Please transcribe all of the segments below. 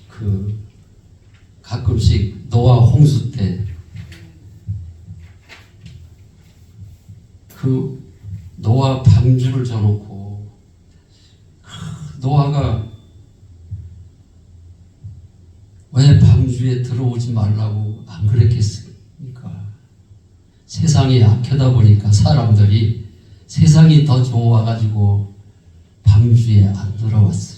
그 가끔씩 노아 홍수 때 그 노아 방주를 져놓고 노아가 왜 방주에 들어오지 말라고 안 그랬겠습니까? 세상이 악하다 보니까 사람들이 세상이 더 좋아가지고 방주에 안 들어왔어요.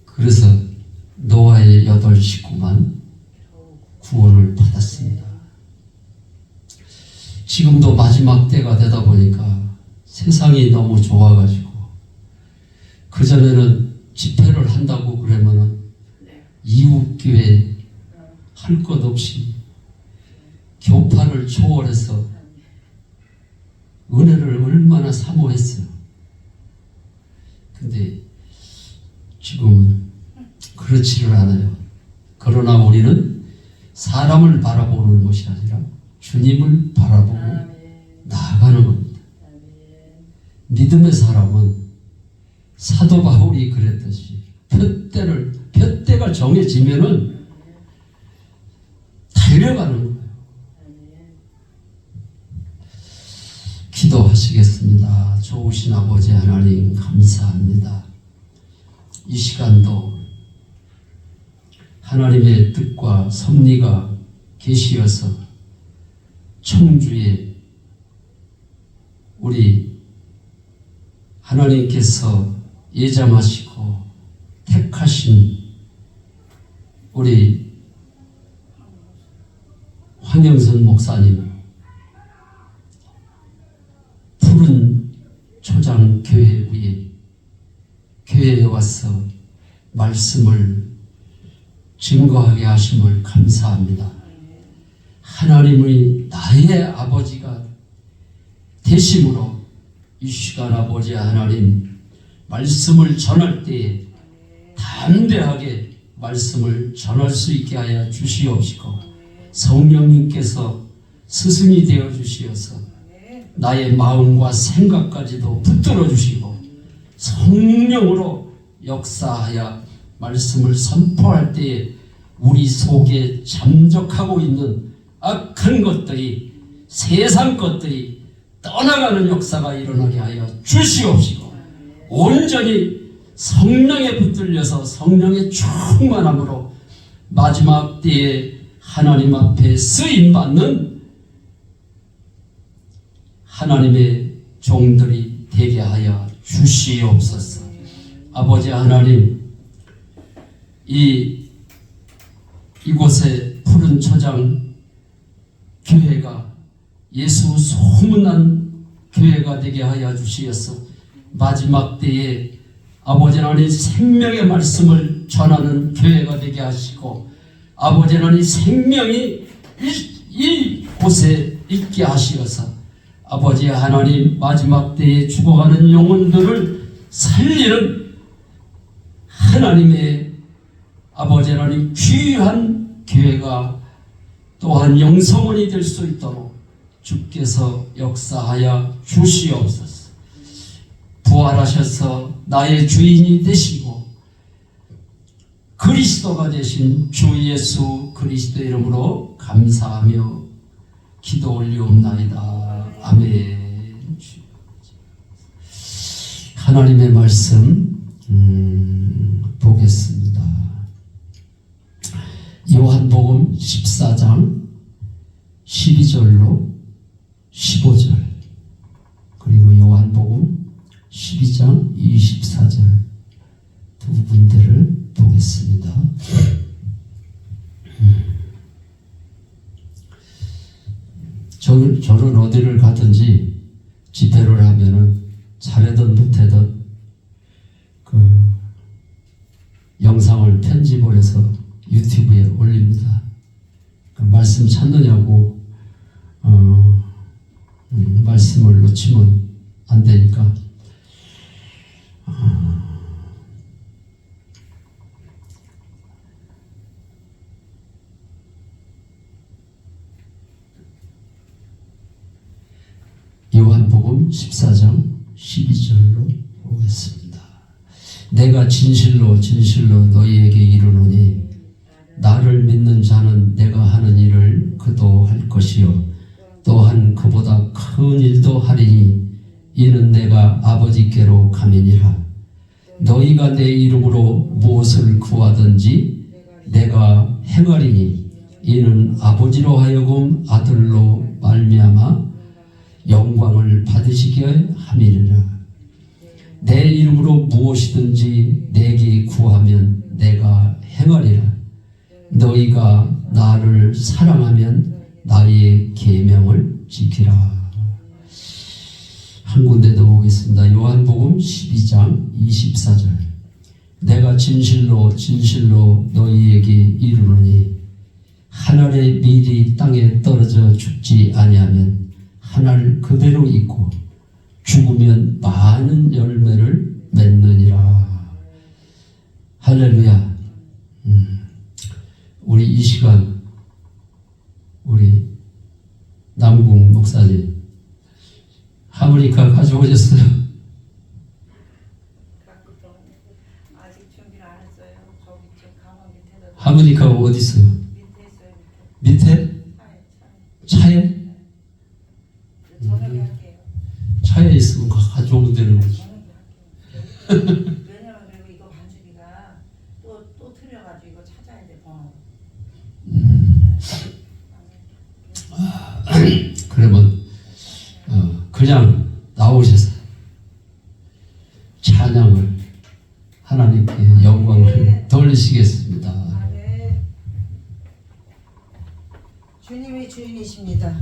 그래서 노아의 8 식구만 구원을 받았습니다. 지금도 마지막 때가 되다 보니까 세상이 너무 좋아가지고 그전에는 집회를 한다고 그러면은 이웃교회 할 것 없이 교파를 초월해서 은혜를 얼마나 사모했어요. 근데 지금은 그렇지를 않아요. 그러나 우리는 사람을 바라보는 것이 아니라 주님을 바라보고 나아가는 겁니다. 믿음의 사람은 사도 바울이 그랬듯이 푯대가 정해지면은 달려가는 거예요. 기도하시겠습니다. 좋으신 아버지 하나님 감사합니다. 이 시간도 하나님의 뜻과 섭리가 계시어서 청주에 우리 하나님께서 예정하시고 택하신 우리 황영선 목사님 푸른 초장 교회 위에 교회에 와서 말씀을 증거하게 하심을 감사합니다. 하나님의 나의 아버지가 되심으로 이 시간 아버지 하나님 말씀을 전할 때에 담대하게 말씀을 전할 수 있게 하여 주시옵시고 성령님께서 스승이 되어 주시어서 나의 마음과 생각까지도 붙들어 주시고 성령으로 역사하여 말씀을 선포할 때에 우리 속에 잠적하고 있는 악한 것들이 세상 것들이 떠나가는 역사가 일어나게 하여 주시옵시고 온전히 성령에 붙들려서 성령의 충만함으로 마지막 때에 하나님 앞에 쓰임받는 하나님의 종들이 되게 하여 주시옵소서. 아버지 하나님, 이곳에 푸른 초장 교회가 예수 소문난 교회가 되게 하여 주시어서 마지막 때에 아버지 하나님 생명의 말씀을 전하는 교회가 되게 하시고 아버지 하나님 생명이 이곳에 있게 하시어서 아버지 하나님 마지막 때에 죽어가는 영혼들을 살리는 하나님의 아버지 하나님 귀한 교회가 또한 영성원이 될 수 있도록 주께서 역사하여 주시옵소서. 부활하셔서 나의 주인이 되시고 그리스도가 되신 주 예수 그리스도 이름으로 감사하며 기도 올리옵나이다. 아멘. 하나님의 말씀 보겠습니다. 요한복음 14장 12절로 15절 그리고 요한복음 12장 24절 두 군데를 보겠습니다. 저는 어디를 가든지 집회를 하면은 잘하든 못하든 그 영상을 편집을 해서 유튜브에 올립니다. 그 말씀 찾느냐고 말씀을 놓치면 안 되니까 요한복음 14장 12절로 보겠습니다. 내가 진실로 진실로 너희에게 이르노니 나를 믿는 자는 내가 하는 일을 그도 할 것이요 또한 그보다 큰 일도 하리니 이는 내가 아버지께로 감이니라. 너희가 내 이름으로 무엇을 구하든지 내가 행하리니 이는 아버지로 하여금 아들로 말미암아 영광을 받으시게 함이니라. 내 이름으로 무엇이든지 내게 구하면 내가 행하리라. 너희가 나를 사랑하면 나의 계명을 지키라. 한 군데 더 보겠습니다. 요한복음 12장 24절. 내가 진실로 진실로 너희에게 이르노니 한 알의 밀이 땅에 떨어져 죽지 아니하면 한 알 그대로 있고 죽으면 많은 열매를 맺느니라. 할렐루야. 우리 이 시간 우리 남궁 목사님 하모니카 가져오셨어요? 아직 준비를 안 했어요. 저기 저 가방 밑에다. 하모니카가 어디 있어요? 밑에 있어요. 밑에. 밑에? 차에? 저녁에 할게요. 차에 있으면 가져오면 되는 거지. 저녁에 할게요. 왜냐면 그리고 이거 반주기가 또 틀려가지고 이거 찾아야 돼 번호. 그러면 그냥 나오셔서 찬양을 하나님께 영광을 돌리시겠습니다. 아, 네. 주님이 주인이십니다.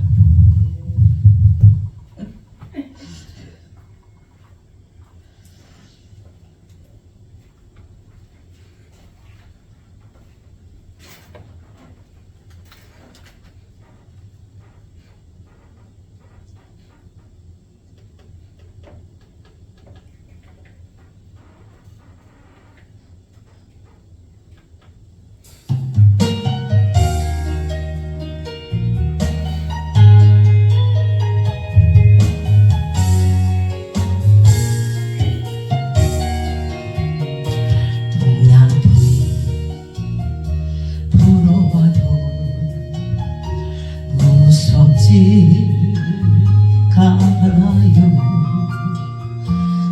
않아요.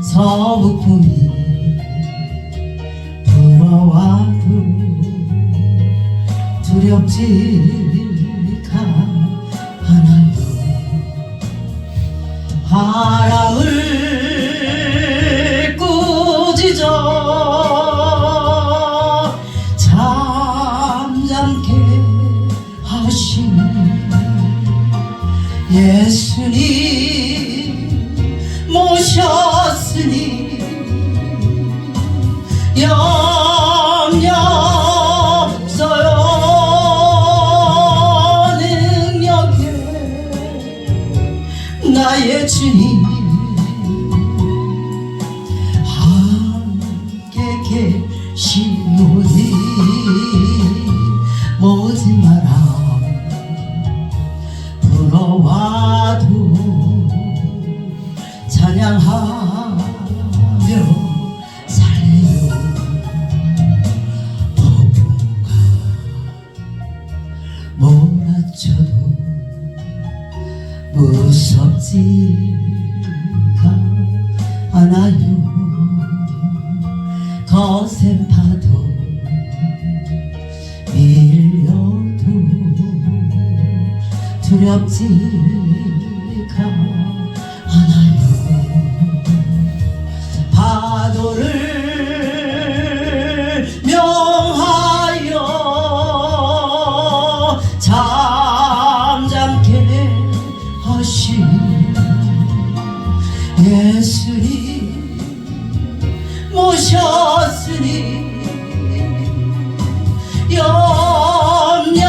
서북풍이 불어와도 두렵지가 않아요. 바람을 꾸짖어 잠잠케 하신 예수님 모셨으니 염려 없어요. 능력에 나의 주님 함께 계시오니 모지 마라. 불어와도 찬양하며 살래요. 폭풍가 몰아쳐도 무섭지가 않아요. 거센 파도 밀려도 두렵지가 않아요. 파도를 명하여 잠잠케 하신 예수님 모셨으니 염려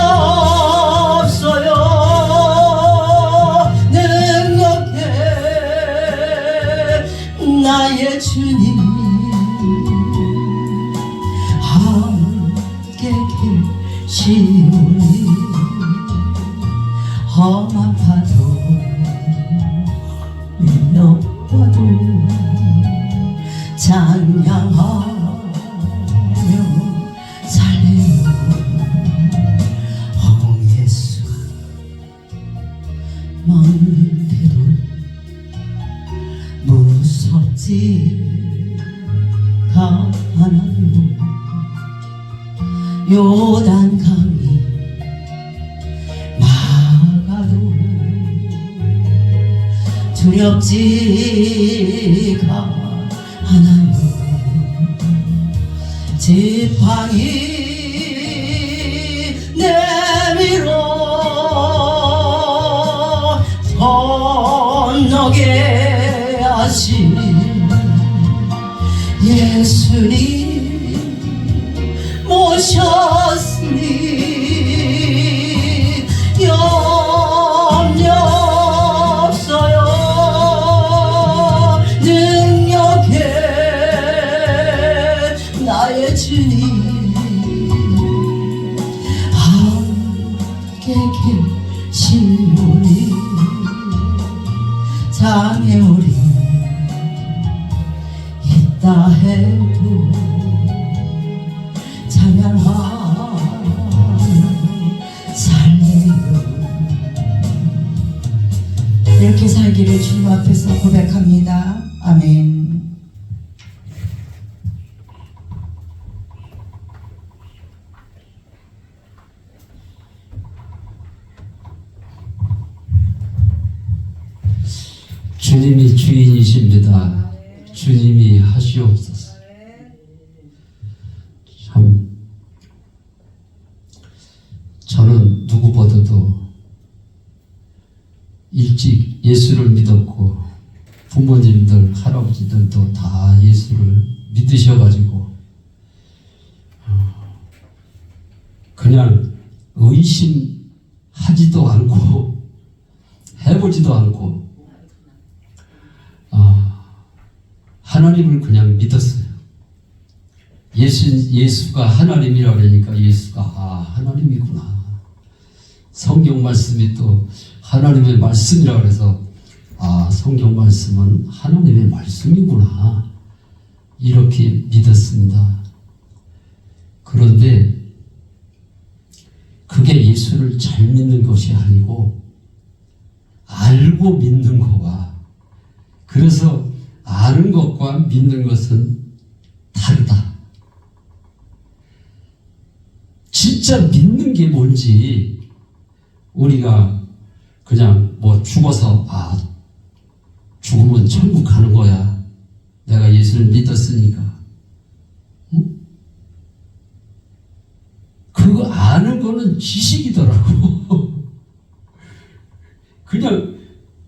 없어요. 나의 주님 함께 계시오니 험한 파도 밀려와도 찬양하며 두렵지가 않아요. 요단강이 막아도 두렵지가 않아요. 지팡이 내밀어 건너게 하신 예수님 모셨으니 염려 없어요. 능력해 나의 주님 함께 계시오니 장애물이 있다 해도 찬양하며 살래요. 이렇게 살기를 주님 앞에서 고백합니다. 아멘. 주님이 주인이십니다. 주님이 하시옵소서. 참 저는 누구보다도 일찍 예수를 믿었고 부모님들, 할아버지들도 다 예수를 믿으셔가지고 그냥 의심하지도 않고 해보지도 않고 하나님을 그냥 믿었어요. 예수가 하나님이라 그러니까 예수가 하나님이구나. 성경 말씀이 또 하나님의 말씀이라 그래서 성경 말씀은 하나님의 말씀이구나. 이렇게 믿었습니다. 그런데 그게 예수를 잘 믿는 것이 아니고 알고 믿는 거와 그래서 아는 것과 믿는 것은 다르다. 진짜 믿는 게 뭔지 우리가 그냥 뭐 죽어서 죽으면 천국 가는 거야. 내가 예수를 믿었으니까. 응? 그거 아는 거는 지식이더라고. 그냥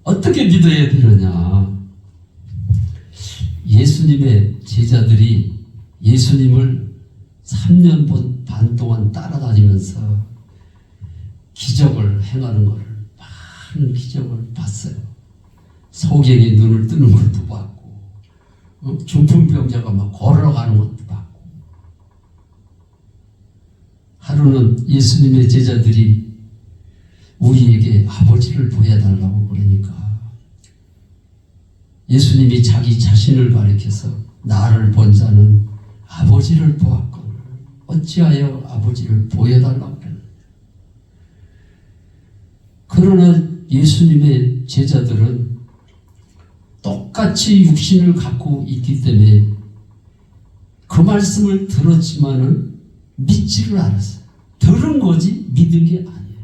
어떻게 믿어야 되느냐. 예수님의 제자들이 예수님을 3년 반 동안 따라다니면서 기적을 행하는 것을 많은 기적을 봤어요. 소경이 눈을 뜨는 것도 봤고 중풍병자가 막 걸어가는 것도 봤고 하루는 예수님의 제자들이 우리에게 아버지를 보여달라고 그러니까 예수님이 자기 자신을 가리켜서 나를 본 자는 아버지를 보았거늘 어찌하여 아버지를 보여달라고 그러느냐. 그러나 예수님의 제자들은 똑같이 육신을 갖고 있기 때문에 그 말씀을 들었지만은 믿지를 않았어요. 들은 거지 믿은 게 아니에요.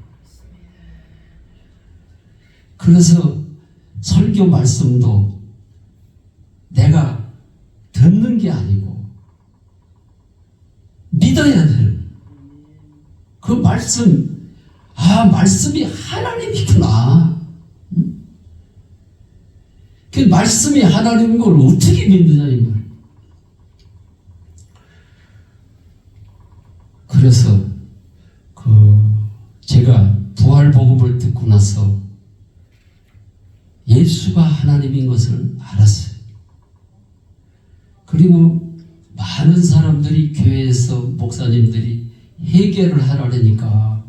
그래서 설교 말씀도 내가 듣는 게 아니고 믿어야 되는 그 말씀, 말씀이 하나님이구나. 그 말씀이 하나님인 걸 어떻게 믿느냐 이 말. 그래서 제가 부활복음을 듣고 나서 예수가 하나님인 것을 알았어요. 그리고 많은 사람들이 교회에서 목사님들이 해결을 하라니까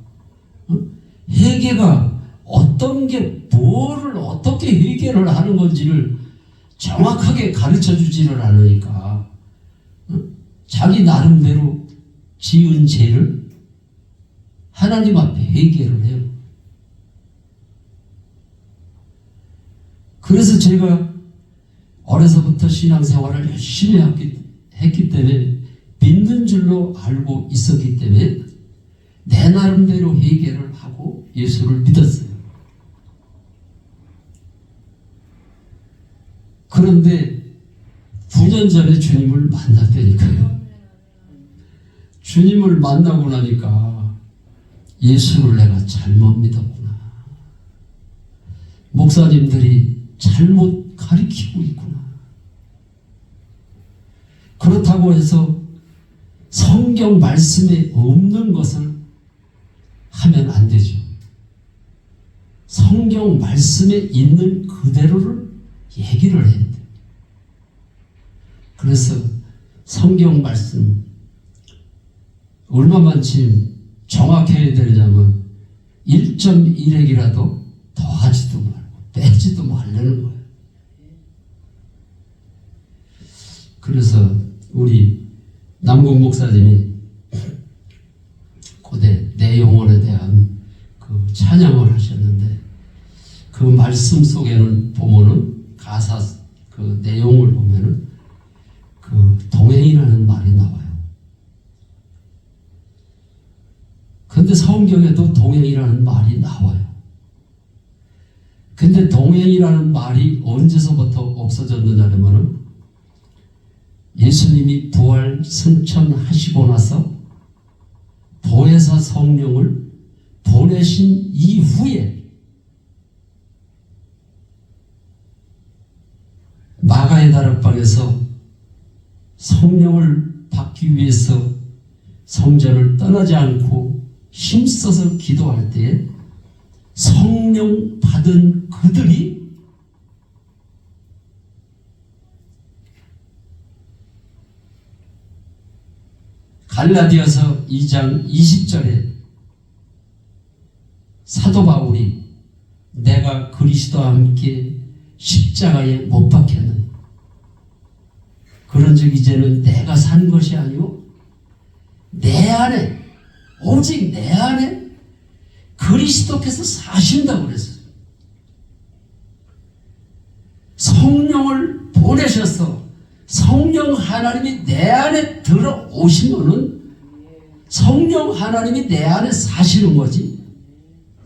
해결가 어떤 게 뭐를 어떻게 해결을 하는 건지를 정확하게 가르쳐 주지를 않으니까 자기 나름대로 지은 죄를 하나님 앞에 해결을 해요. 그래서 제가 어려서부터 신앙생활을 열심히 했기 때문에 믿는 줄로 알고 있었기 때문에 내 나름대로 회개를 하고 예수를 믿었어요. 그런데 9년 전에 주님을 만났다니까요. 주님을 만나고 나니까 예수를 내가 잘못 믿었구나. 목사님들이 잘못 가르치고 있구나. 그렇다고 해서 성경 말씀에 없는 것을 하면 안 되죠. 성경 말씀에 있는 그대로를 얘기를 해야 돼요. 그래서 성경 말씀 얼마만큼 정확해야 되냐면 1.1핵이라도 더하지도 말고 빼지도 말라는 거예요. 그래서 우리 남궁 목사님이 고대 내용원에 대한 그 찬양을 하셨는데 그 말씀 속에는 보면은 가사 그 내용을 보면은 그 동행이라는 말이 나와요. 근데 성경에도 동행이라는 말이 나와요. 근데 동행이라는 말이 언제서부터 없어졌느냐면은 예수님이 부활 승천하시고 나서 보혜사 성령을 보내신 이후에 마가의 다락방에서 성령을 받기 위해서 성전을 떠나지 않고 힘써서 기도할 때에 성령 받은 그들이 갈라디아서 2장 20절에 사도 바울이 내가 그리스도와 함께 십자가에 못 박혔느니 그런즉 이제는 내가 산 것이 아니오 내 안에 오직 내 안에 그리스도께서 사신다고 그랬어요. 성령을 보내셔서 성령 하나님이 내 안에 들어오시면은 성령 하나님이 내 안에 사시는 거지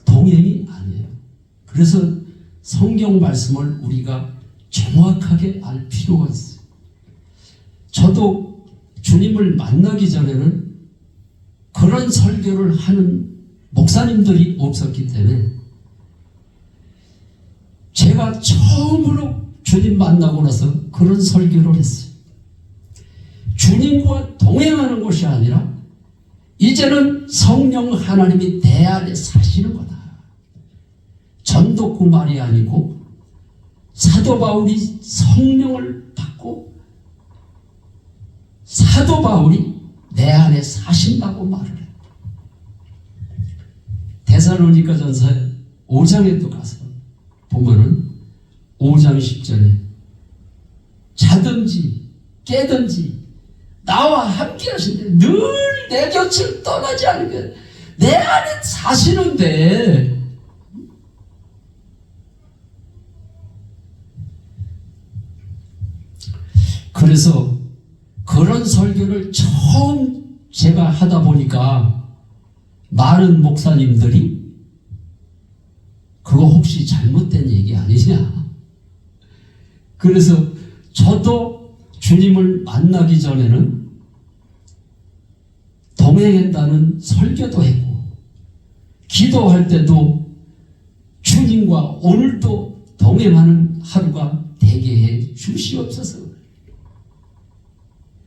동행이 아니에요. 그래서 성경 말씀을 우리가 정확하게 알 필요가 있어요. 저도 주님을 만나기 전에는 그런 설교를 하는 목사님들이 없었기 때문에 제가 처음으로 주님 만나고 나서 그런 설교를 했어요. 주님과 동행하는 것이 아니라 이제는 성령 하나님이 내 안에 사시는 거다. 전도구 말이 아니고 사도 바울이 성령을 받고 사도 바울이 내 안에 사신다고 말을 해요. 데살로니가전서 5장에도 가서 보면은 5장 10절에 자든지 깨든지 나와 함께 하시는데 늘 내 곁을 떠나지 않으면 내 안에 사시는데 그래서 그런 설교를 처음 제가 하다 보니까 많은 목사님들이 그거 혹시 잘못된 얘기 아니냐. 그래서 저도 주님을 만나기 전에는 동행한다는 설교도 했고 기도할 때도 주님과 오늘도 동행하는 하루가 되게 해 주시옵소서.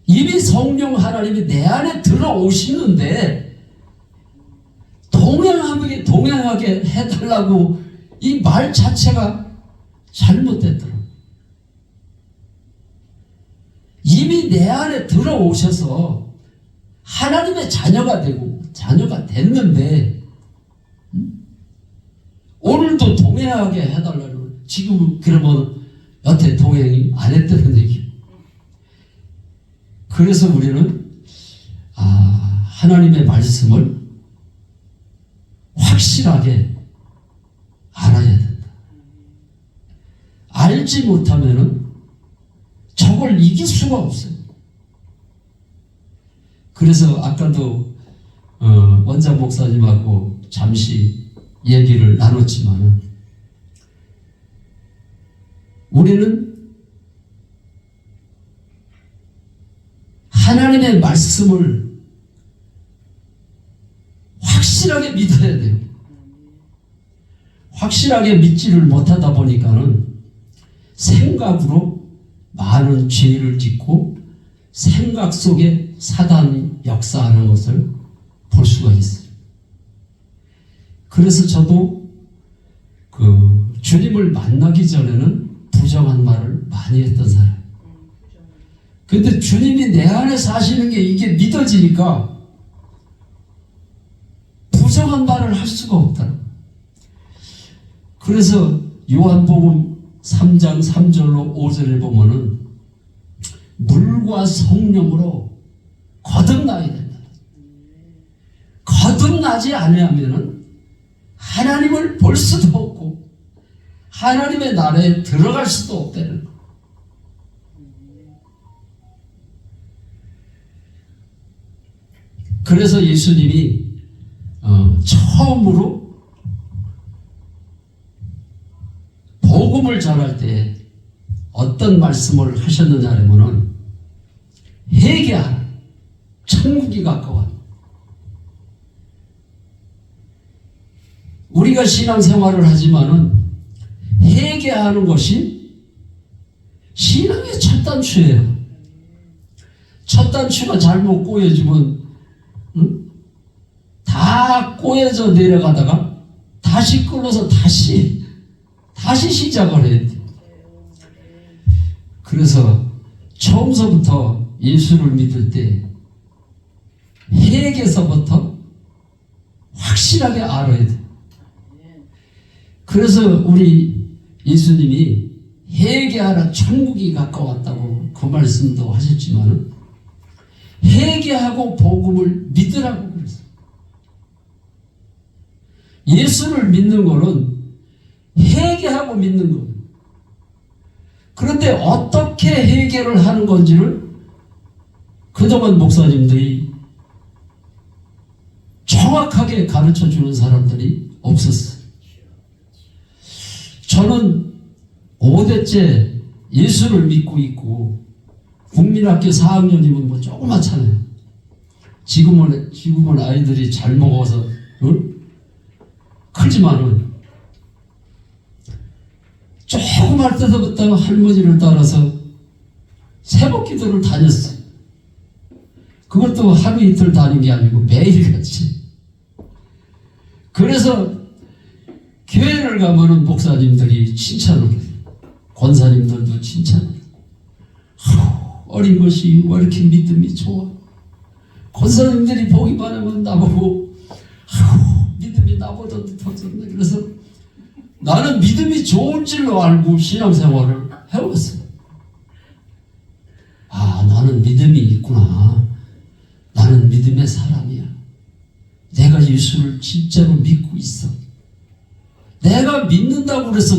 이미 성령 하나님이 내 안에 들어오시는데 동행하게 해달라고 이 말 자체가 잘못됐더라고요. 이미 내 안에 들어오셔서 하나님의 자녀가 되고 자녀가 됐는데 오늘도 동행하게 해달라고 지금 그러면 여태 동행이 안 했다는 얘기예요. 그래서 우리는 하나님의 말씀을 확실하게 알아야 된다. 알지 못하면은 적을 이길 수가 없어요. 그래서 아까도 원장 목사님하고 잠시 얘기를 나눴지만 우리는 하나님의 말씀을 확실하게 믿어야 돼요. 확실하게 믿지를 못하다 보니까는 생각으로 많은 죄를 짓고 생각 속에 사단이 역사하는 것을 볼 수가 있어요. 그래서 저도 그 주님을 만나기 전에는 부정한 말을 많이 했던 사람. 근데 주님이 내 안에 사시는 게 이게 믿어지니까 부정한 말을 할 수가 없다. 그래서 요한복음 3장 3절로 5절에 보면은 물과 성령으로 거듭나야 된다. 거듭나지 않으면은 하나님을 볼 수도 없고 하나님의 나라에 들어갈 수도 없다는 거. 그래서 예수님이 처음으로 복음을 전할 때 어떤 말씀을 하셨느냐면은 회개하라. 천국이 가까워. 우리가 신앙생활을 하지만은 회개하는 것이 신앙의 첫 단추예요. 첫 단추가 잘못 꼬여지면 다 꼬여져 내려가다가 다시 끌어서 다시 시작을 해야 돼. 그래서 처음서부터 예수를 믿을 때 회개서부터 확실하게 알아야 돼. 그래서 우리 예수님이 회개하라 천국이 가까웠다고 그 말씀도 하셨지만 회개하고 복음을 믿으라고 그랬어요. 예수를 믿는 거는 회개하고 믿는 거예요. 그런데 어떻게 회개를 하는 건지를 그동안 목사님들이 정확하게 가르쳐 주는 사람들이 없었어요. 저는 5대째 예수를 믿고 있고 국민학교 4학년이면 뭐 조그맣잖아요. 지금은 아이들이 잘 먹어서 크지만은 조그만 때부터 할머니를 따라서 새벽기도를 다녔어요. 그것도 하루 이틀 다닌 게 아니고 매일같이. 그래서 교회를 가면은 목사님들이 칭찬을 해요. 권사님들도 칭찬을 해요. 어린 것이 왜 이렇게 믿음이 좋아. 권사님들이 보기만 하면 나보고 믿음이 나보다 더 좋네. 그래서 나는 믿음이 좋은 줄로 알고 신앙생활을 해왔어요. 아, 나는 믿음이 있구나. 나는 믿음의 사람이야. 내가 예수를 진짜로 믿고 있어. 내가 믿는다고 그래서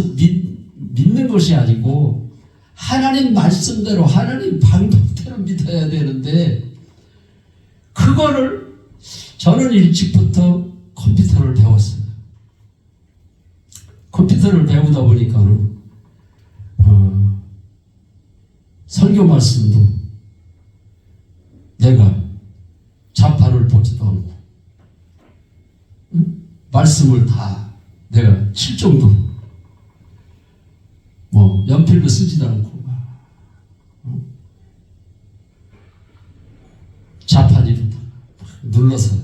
믿는 것이 아니고 하나님 말씀대로 하나님 방법대로 믿어야 되는데 그거를 저는 일찍부터 컴퓨터를 배웠어요. 컴퓨터를 배우다 보니까는 설교 말씀도 내가 자판을 보지도 않고 말씀을 다 내가 칠 정도로 뭐 연필로 쓰지도 않고 자판으로 눌러서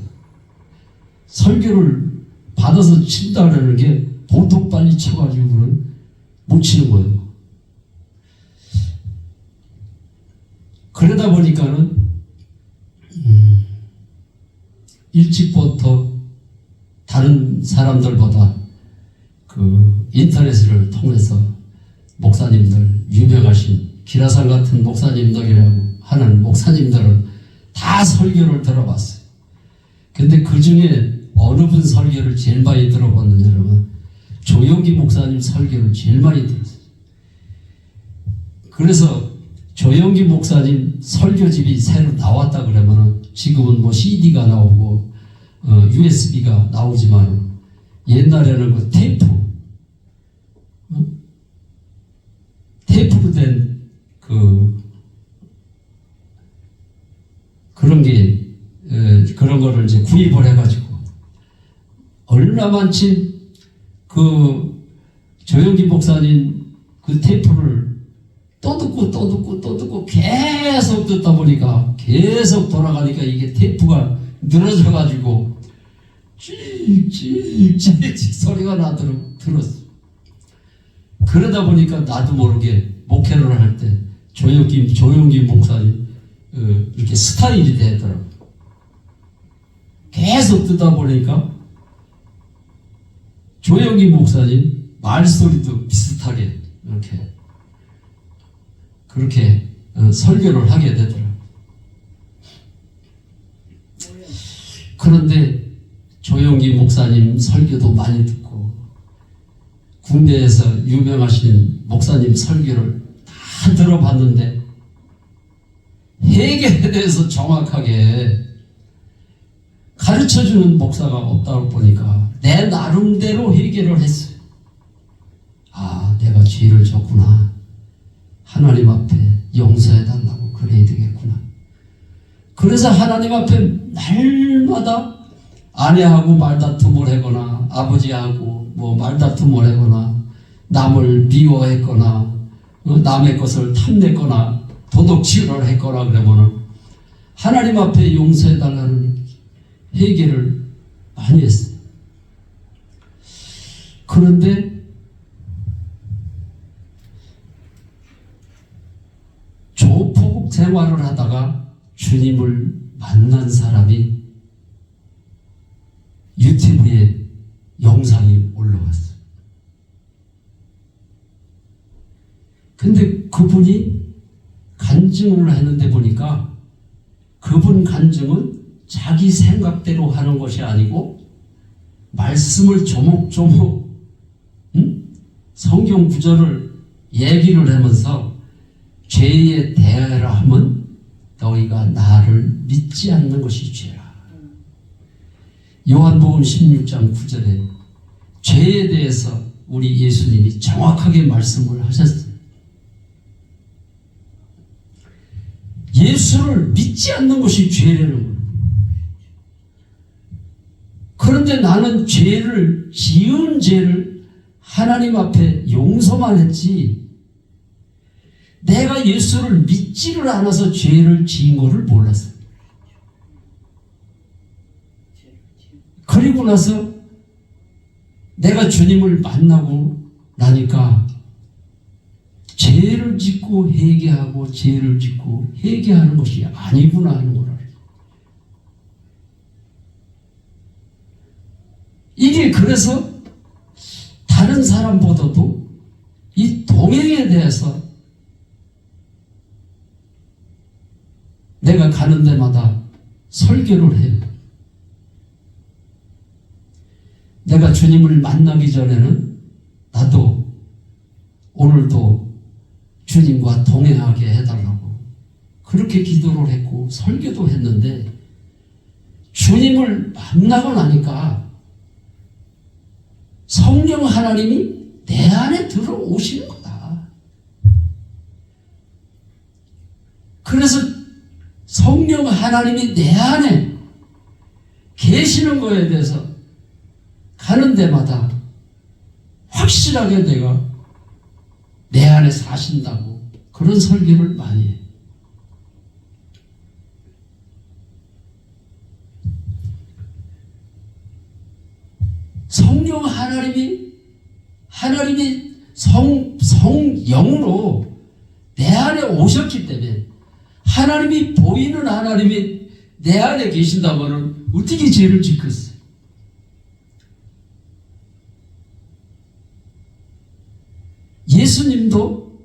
설교를 받아서 친다 그러는 게 보통 빨리 쳐가지고는 못 치는 거예요. 그러다 보니까는 일찍부터 다른 사람들보다 그 인터넷을 통해서 목사님들 유명하신 기라상 같은 목사님들이라고 하는 목사님들은 다 설교를 들어봤어요. 근데 그 중에 어느 분 설교를 제일 많이 들어봤느냐면 조용기 목사님 설교를 제일 많이 들었어요. 그래서 조영기 목사님 설교집이 새로 나왔다 그러면은 지금은 뭐 CD가 나오고 USB가 나오지만 옛날에는 그 테이프로 된 그런 거를 이제 구입을 해가지고 얼마나 많지 조영기 목사님 그 테이프를 또 듣고 계속 듣다 보니까 계속 돌아가니까 이게 테이프가 늘어져가지고 찌익 소리가 들었어. 그러다 보니까 나도 모르게 목회를 할 때 조영기 목사님 이렇게 스타일이 되더라고. 계속 듣다 보니까 조영기 목사님 말소리도 비슷하게 그렇게 설교를 하게 되더라고. 그런데 조영기 목사님 설교도 많이 듣고 국내에서 유명하신 목사님 설교를 다 들어봤는데 해결에 대해서 정확하게 가르쳐주는 목사가 없다고 보니까 내 나름대로 해결을 했어요. 아, 내가 죄를 졌구나. 하나님 앞에 용서해달라고 그래야 되겠구나. 그래서 하나님 앞에 날마다 아내하고 말다툼을 하거나 아버지하고 뭐 말다툼을 하거나 남을 미워했거나 남의 것을 탐냈거나 도덕질을 했거나 그러면은 하나님 앞에 용서해달라는 회개를 많이 했어요. 그런데 조포국 생활을 하다가 주님을 만난 사람이 유튜브에 영상이 올라왔어요. 근데 그분이 간증을 했는데 보니까 그분 간증은 자기 생각대로 하는 것이 아니고 말씀을 조목조목 성경 구절을 얘기를 하면서 죄에 대하라 하면 너희가 나를 믿지 않는 것이 죄라. 요한복음 16장 9절에 죄에 대해서 우리 예수님이 정확하게 말씀을 하셨어요. 예수를 믿지 않는 것이 죄라는 거예요. 그런데 나는 지은 죄를 하나님 앞에 용서만 했지 내가 예수를 믿지를 않아서 죄를 지은 것을 몰랐어요. 그리고 나서 내가 주님을 만나고 나니까 죄를 짓고 회개하고 죄를 짓고 회개하는 것이 아니구나 하는 걸 알아요. 이게 그래서 다른 사람보다도 이 동행에 대해서 내가 가는 데마다 설교를 해요. 내가 주님을 만나기 전에는 나도 오늘도 주님과 동행하게 해달라고 그렇게 기도를 했고 설교도 했는데 주님을 만나고 나니까 성령 하나님이 내 안에 들어오시는 거다. 그래서 성령 하나님이 내 안에 계시는 거에 대해서 가는 데마다 확실하게 내가 내 안에 사신다고 그런 설교를 많이 해. 성령 하나님이 성령으로 내 안에 오셨기 때문에 하나님이 보이는 하나님이 내 안에 계신다면 어떻게 죄를 짓겠어요? 예수님도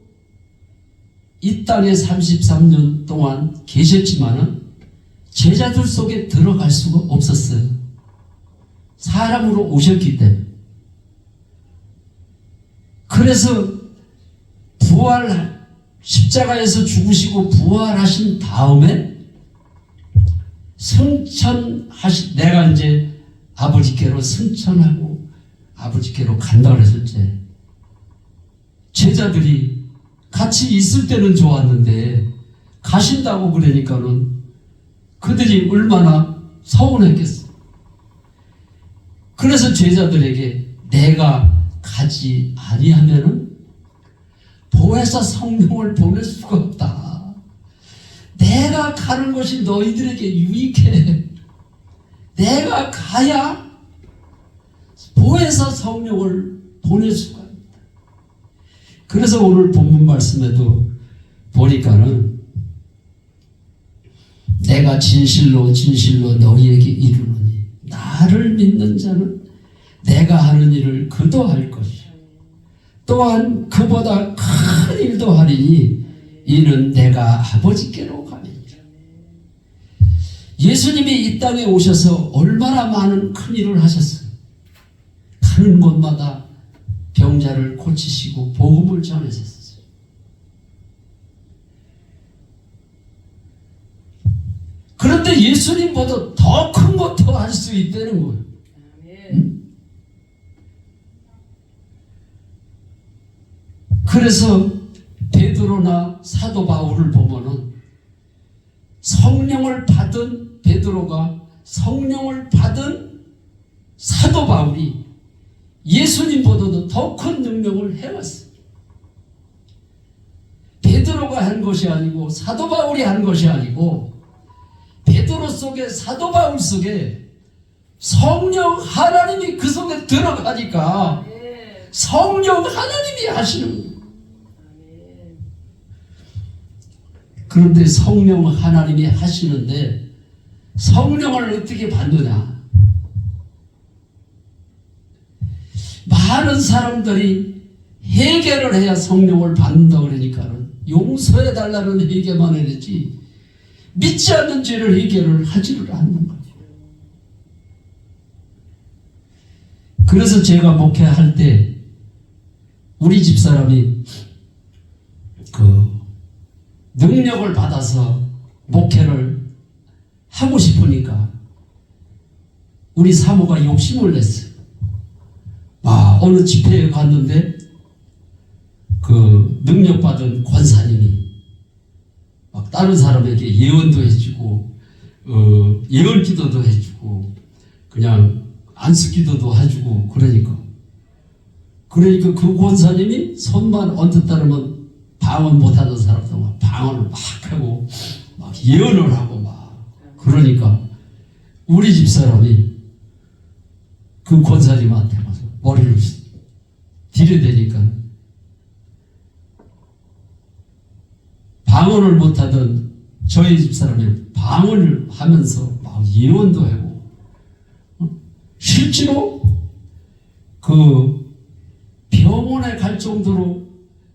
이 땅에 33년 동안 계셨지만은 제자들 속에 들어갈 수가 없었어요. 사람으로 오셨기 때문에. 그래서 부활을 십자가에서 죽으시고 부활하신 다음에 내가 이제 아버지께로 승천하고 아버지께로 간다 그랬을 때 제자들이 같이 있을 때는 좋았는데 가신다고 그러니까는 그들이 얼마나 서운했겠어. 그래서 제자들에게 내가 가지 아니하면은 보혜사 성령을 보낼 수가 없다. 내가 가는 것이 너희들에게 유익해. 내가 가야 보혜사 성령을 보낼 수가 있다. 그래서 오늘 본문 말씀에도 보니까는 내가 진실로 진실로 너희에게 이르노니 나를 믿는 자는 내가 하는 일을 그도 할 것이요 또한 그보다 큰 일도 하리니 이는 내가 아버지께로 가느니라. 예수님이 이 땅에 오셔서 얼마나 많은 큰 일을 하셨어요. 가는 곳마다 병자를 고치시고 복음을 전하셨어요. 그런데 예수님보다 더 큰 것도 할 수 있다는 거예요. 응? 그래서 베드로나 사도 바울을 보면은 성령을 받은 베드로가 성령을 받은 사도 바울이 예수님보다도 더 큰 능력을 해왔어요. 베드로가 한 것이 아니고 사도 바울이 한 것이 아니고 베드로 속에 사도 바울 속에 성령 하나님이 그 속에 들어가니까 성령 하나님이 하시는 거예요. 그런데 성령 하나님이 하시는데 성령을 어떻게 받느냐? 많은 사람들이 회개를 해야 성령을 받는다 그러니까는 용서해 달라는 회개만 해야지 믿지 않는 죄를 회개를 하지를 않는 거죠. 그래서 제가 목회할 때 우리 집사람이 그 능력을 받아서 목회를 하고 싶으니까 우리 사모가 욕심을 냈어요. 어느 집회에 갔는데 그 능력받은 권사님이 막 다른 사람에게 예언도 해주고 예언 기도도 해주고 그냥 안수기도도 해주고 그러니까 그 권사님이 손만 언뜻 따르면 방언 못하는 사람도 막 방언을 막 하고 막 예언을 하고 막 그러니까 우리 집사람이 그 권사님한테 가서 머리를 들이대니까 방언을 못하던 저희 집사람이 방언을 하면서 막 예언도 하고 실제로 그 병원에 갈 정도로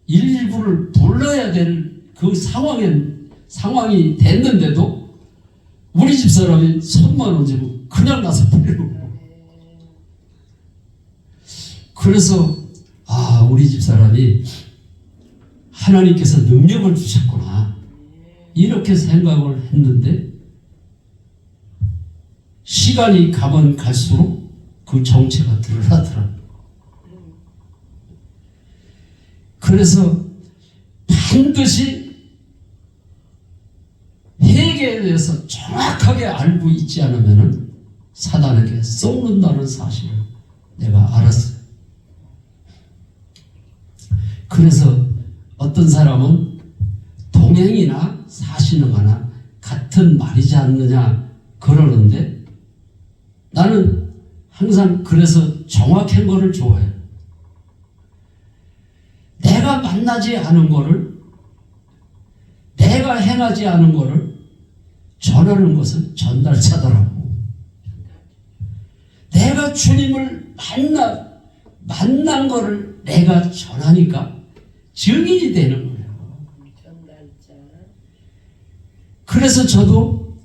일부를 불러야 될 그 상황이 됐는데도 우리 집사람이 손만 얹고 그냥 나서 버리고 그래서 우리 집사람이 하나님께서 능력을 주셨구나 이렇게 생각을 했는데 시간이 가면 갈수록 그 정체가 드러나더라. 그래서 반드시 회개에 대해서 정확하게 알고 있지 않으면 사단에게 쏘는다는 사실을 내가 알았어요. 그래서 어떤 사람은 동행이나 사시능하나 같은 말이지 않느냐 그러는데 나는 항상 그래서 정확한 거를 좋아해요. 내가 만나지 않은 거를 내가 행하지 않은 거를 전하는 것은 전달자더라고. 내가 주님을 만난 거를 내가 전하니까 증인이 되는 거예요. 그래서 저도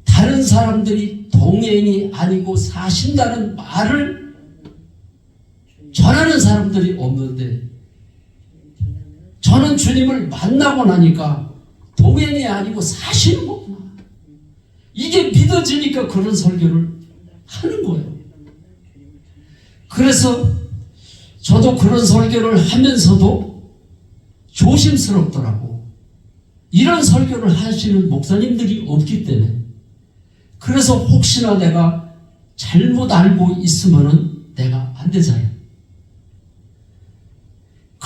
다른 사람들이 동행이 아니고 사신다는 말을 전하는 사람들이 없는데 저는 주님을 만나고 나니까 동행이 아니고 사시는 거구나. 이게 믿어지니까 그런 설교를 하는 거예요. 그래서 저도 그런 설교를 하면서도 조심스럽더라고. 이런 설교를 하시는 목사님들이 없기 때문에. 그래서 혹시나 내가 잘못 알고 있으면은 내가 안 되잖아요.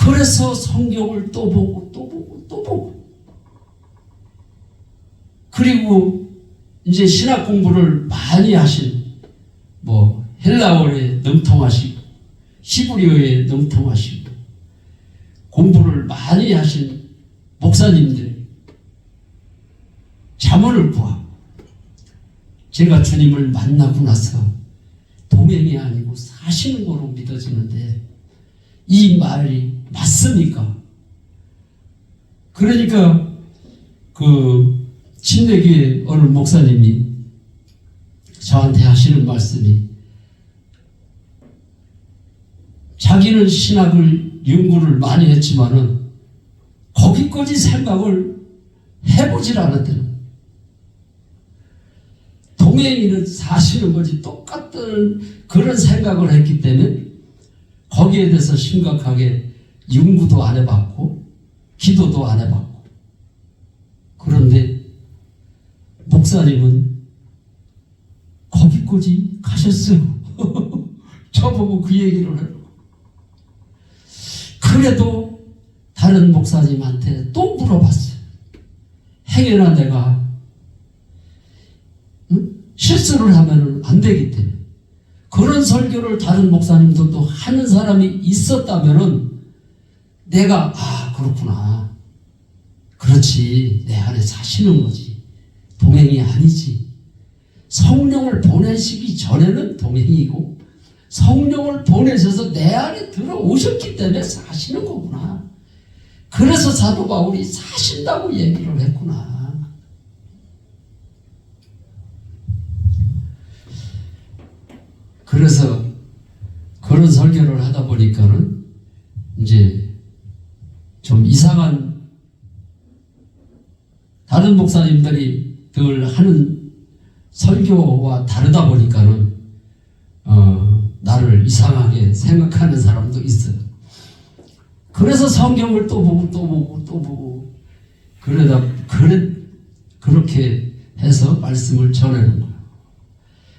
그래서 성경을 또 보고 또 보고 또 보고. 그리고 이제 신학 공부를 많이 하신 뭐 헬라어에 능통하시고 히브리어에 능통하시고 공부를 많이 하신 목사님들 자문을 구하고 제가 주님을 만나고 나서 동행이 아니고 사시는 거로 믿어지는데 이 말이 맞습니까? 그러니까 그 침례교회 어느 목사님이 저한테 하시는 말씀이 자기는 신학을 연구를 많이 했지만은 거기까지 생각을 해보질 않았대요. 동행인은 사시는 거지 똑같은 그런 생각을 했기 때문에 거기에 대해서 심각하게 연구도 안 해봤고 기도도 안 해봤고. 그런데 목사님은 거기까지 가셨어요. 저보고 그 얘기를 해요. 그래도 다른 목사님한테 또 물어봤어요. 행여나 내가 실수를 하면 안 되기 때문에 그런 설교를 다른 목사님들도 하는 사람이 있었다면은 내가 그렇구나. 그렇지. 내 안에 사시는 거지. 동행이 아니지. 성령을 보내시기 전에는 동행이고 성령을 보내셔서 내 안에 들어오셨기 때문에 사시는 거구나. 그래서 사도 바울이 사신다고 얘기를 했구나. 그래서 그런 설교를 하다 보니까는 이제 좀 이상한 다른 목사님들이 늘 하는 설교와 다르다 보니까는 나를 이상하게 생각하는 사람도 있어요. 그래서 성경을 또 보고 또 보고 또 보고 그렇게 해서 말씀을 전하는 거예요.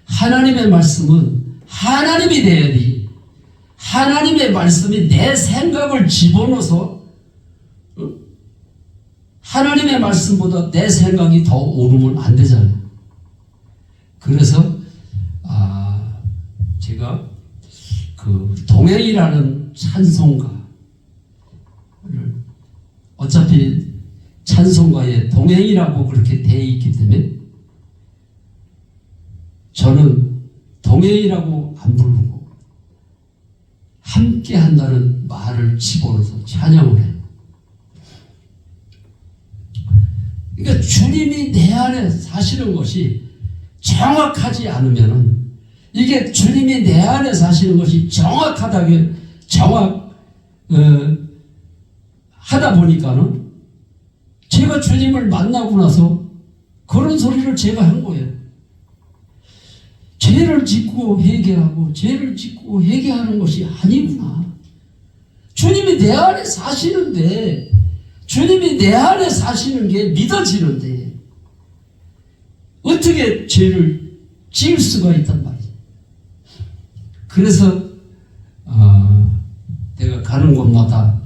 하나님의 말씀은 하나님이 돼야지. 하나님의 말씀이 내 생각을 집어넣어서 하나님의 말씀보다 내 생각이 더 오르면 안 되잖아요. 그래서 제가 그 동행이라는 찬송가를 어차피 찬송가에 동행이라고 그렇게 되어 있기 때문에 저는 동행이라고 안 부르고 함께 한다는 말을 집어넣어서 찬양을 해요. 그러니까 주님이 내 안에 사시는 것이 정확하지 않으면은 이게 주님이 내 안에 사시는 것이 정확하다게 하다 보니까는 제가 주님을 만나고 나서 그런 소리를 제가 한 거예요. 죄를 짓고 회개하고 죄를 짓고 회개하는 것이 아니구나. 주님이 내 안에 사시는데 주님이 내 안에 사시는 게 믿어지는데 어떻게 죄를 지을 수가 있단 말이에요. 그래서 내가 가는 곳마다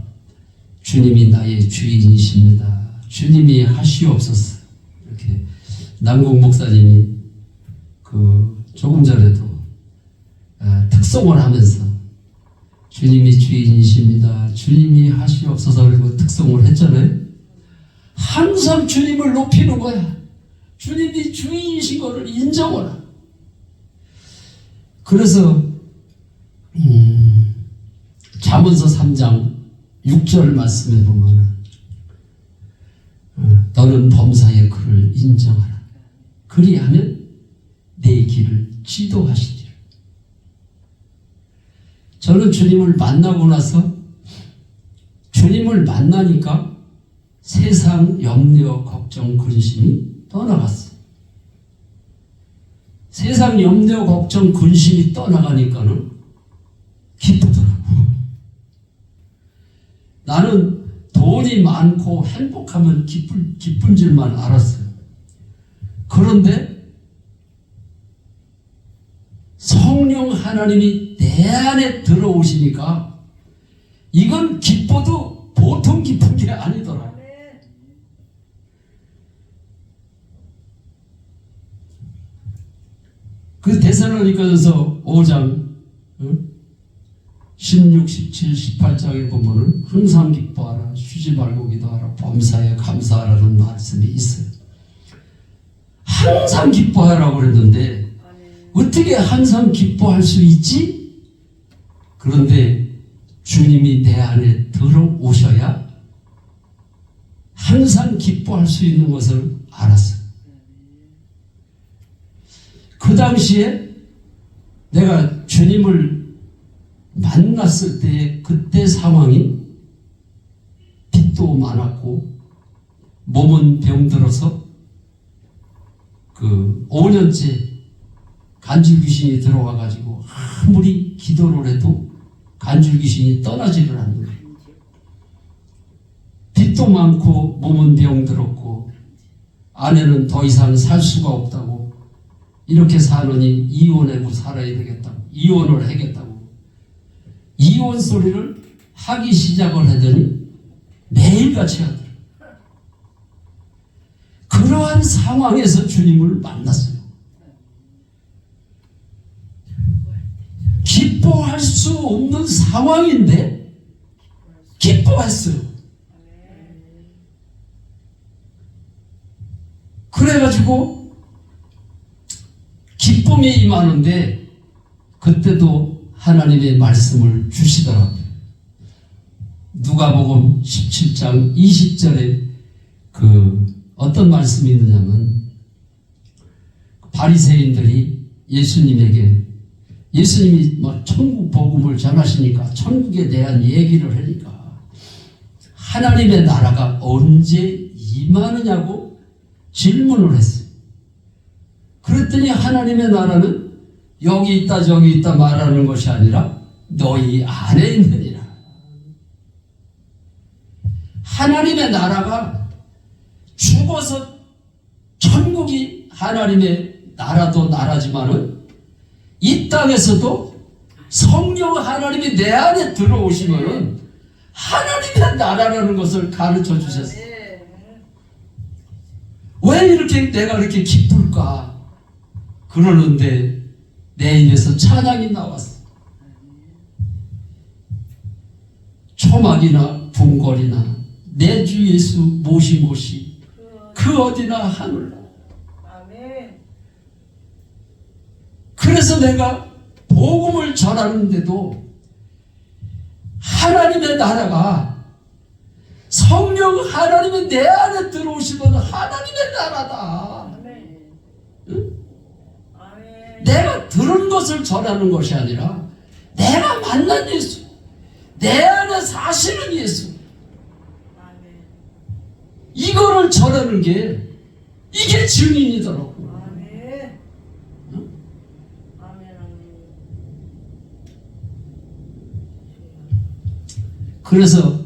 주님이 나의 주인이십니다. 주님이 하시옵소서. 이렇게 남궁 목사님이 조금 전에도 특송을 하면서 주님이 주인이십니다. 주님이 하시옵소서 그리고 특송을 했잖아요. 항상 주님을 높이는 거야. 주님이 주인이신 것을 인정하라. 그래서 잠언서 3장 6절 말씀에 보면 너는 범사의 그를 인정하라. 그리하면 내 길을 지도하시리라. 저는 주님을 만나고 나서 주님을 만나니까 세상 염려, 걱정, 근심이 떠나갔어. 세상 염려, 걱정, 근심이 떠나가니까는 기쁘더라고. 나는 돈이 많고 행복하면 기쁜 줄만 알았어요. 그런데 성령 하나님이 내 안에 들어오시니까 이건 기뻐도 보통 기쁜 게 아니더라. 그 데살로니가전서 5장 16, 17, 18장에 보면은 항상 기뻐하라, 쉬지 말고 기도하라, 범사에 감사하라는 말씀이 있어요. 항상 기뻐하라고 그랬는데 어떻게 항상 기뻐할 수 있지? 그런데 주님이 내 안에 들어오셔야 항상 기뻐할 수 있는 것을 알았어요. 그 당시에 내가 주님을 만났을 때 그때 상황이 빚도 많았고 몸은 병들어서 그 5년째 간질 귀신이 들어와 가지고 아무리 기도를 해도 간질 귀신이 떠나지를 않는 거예요. 빚도 많고 몸은 병들었고 아내는 더 이상 살 수가 없다고 이렇게 사느니 이혼하고 살아야 되겠다고 이혼을 하겠다고 이혼 소리를 하기 시작을 하더니 매일같이 하더라고요. 그러한 상황에서 주님을 만났어요. 기뻐할 수 없는 상황인데 기뻐했어요. 그래가지고 기쁨이 임하는데 그때도 하나님의 말씀을 주시더라고요. 누가복음 17장 20절에 그 어떤 말씀이 있느냐면 바리새인들이 예수님이 막 천국 복음을 전하시니까 천국에 대한 얘기를 하니까 하나님의 나라가 언제 임하느냐고 질문을 했어요. 그랬더니 하나님의 나라는 여기 있다 저기 있다 말하는 것이 아니라 너희 안에 있느니라. 하나님의 나라가 죽어서 천국이 하나님의 나라도 나라지만은 이 땅에서도 성령 하나님이 내 안에 들어오시면은 하나님의 나라라는 것을 가르쳐 주셨어요. 왜 이렇게 내가 이렇게 기쁠까? 그러는데 내 입에서 찬양이 나왔어. 초막이나 궁궐이나 내 주 예수 모시 그 어디나 하늘나. 그래서 내가 복음을 전하는데도 하나님의 나라가 성령 하나님이 내 안에 들어오시면 하나님의 나라다. 응? 내가 들은 것을 전하는 것이 아니라 내가 만난 예수, 내 안에 사시는 예수, 이거를 전하는 게 이게 증인이더라고. 그래서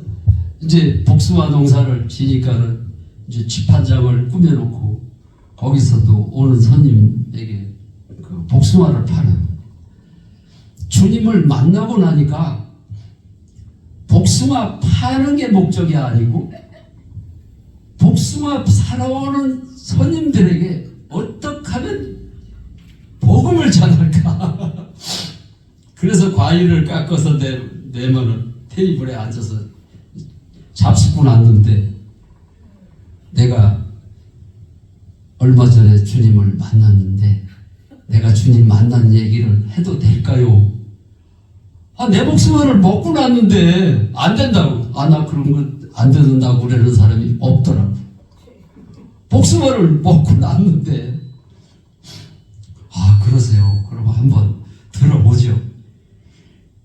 이제 복숭아 농사를 지니까는 이제 집 한 장을 꾸며놓고 거기서도 오는 손님에게 그 복숭아를 팔아요. 주님을 만나고 나니까 복숭아 파는 게 목적이 아니고 복숭아 사러 오는 손님들에게 어떻게 하면 복음을 전할까. 그래서 과일을 깎아서 내면은 테이블에 앉아서 잡수고 났는데 내가 얼마 전에 주님을 만났는데 내가 주님 만난 얘기를 해도 될까요? 내 복숭아를 먹고 났는데 안 된다고. 나 그런 거 안 된다고 그러는 사람이 없더라고. 복숭아를 먹고 났는데 그러세요. 그럼 한번 들어보죠.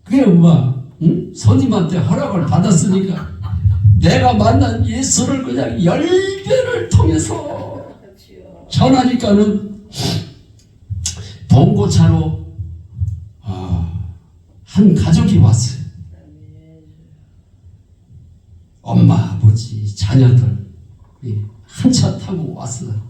그래 엄마, 응? 손님한테 허락을 받았으니까 내가 만난 예수를 그냥 열배를 통해서 전하니까는 봉고차로 한 가족이 왔어요. 엄마, 아버지, 자녀들 한 차 타고 왔어요.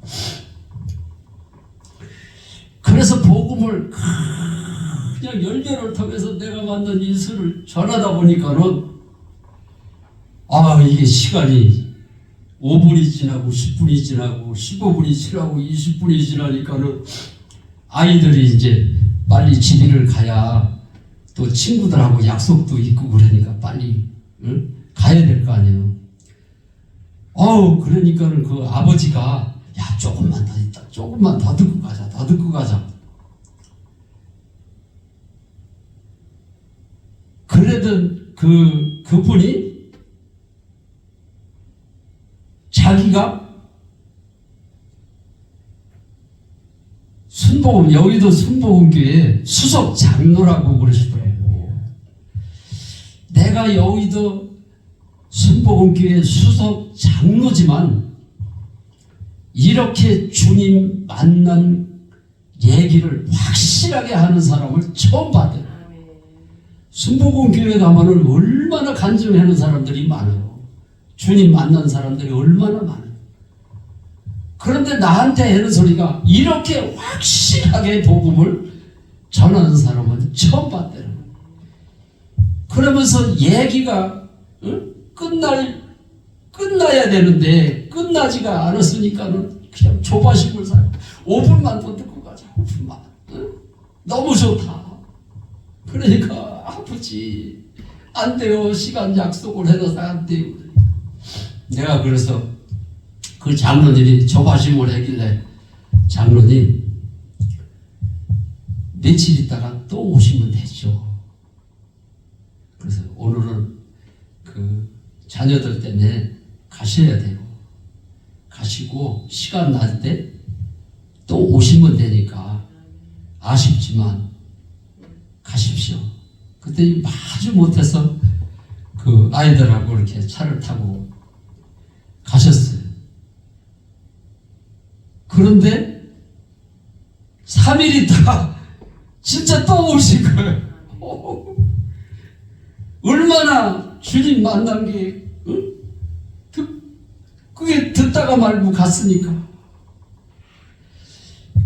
그래서 복음을 그냥 열배를 통해서 내가 만난 예수를 전하다 보니까는 이게 시간이 5분이 지나고 10분이 지나고 15분이 지나고 20분이 지나니까는 아이들이 이제 빨리 집을 가야 또 친구들하고 약속도 있고 그러니까 빨리 가야 될 거 아니에요. 그러니까는 그 아버지가 야 조금만 더 있다, 조금만 더 듣고 가자, 더 듣고 가자. 그러던 그분이 자기가 여의도 순복음교회 수석 장로라고 그러시더라고. 내가 여의도 순복음교회 수석 장로지만 이렇게 주님 만난 얘기를 확실하게 하는 사람을 처음 봤대요. 순복음교회 가면은 얼마나 간증하는 사람들이 많아요. 주님 만난 사람들이 얼마나 많아요. 그런데 나한테 하는 소리가 이렇게 확실하게 복음을 전하는 사람은 처음 봤대요. 그러면서 얘기가 끝나야 되는데 끝나지가 않았으니까는 그냥 조바심을 사요. 5분만 더 듣고 가자. 5분만. 너무 좋다. 그러니까 아버지 안 돼요. 시간 약속을 해서 안 돼요. 내가 그래서 그 장로님이 조바심을 하길래 장로님 며칠 있다가 또 오시면 되죠. 그래서 오늘은 그 자녀들 때문에 가셔야 돼요. 가시고 시간 날 때 또 오시면 되니까 아쉽지만 가십시오. 그때 마주 못해서 그 아이들하고 이렇게 차를 타고 가셨어요. 그런데 3일 있다가 진짜 또 오신 거예요. 얼마나 주님 만난 게 그게 듣다가 말고 갔으니까.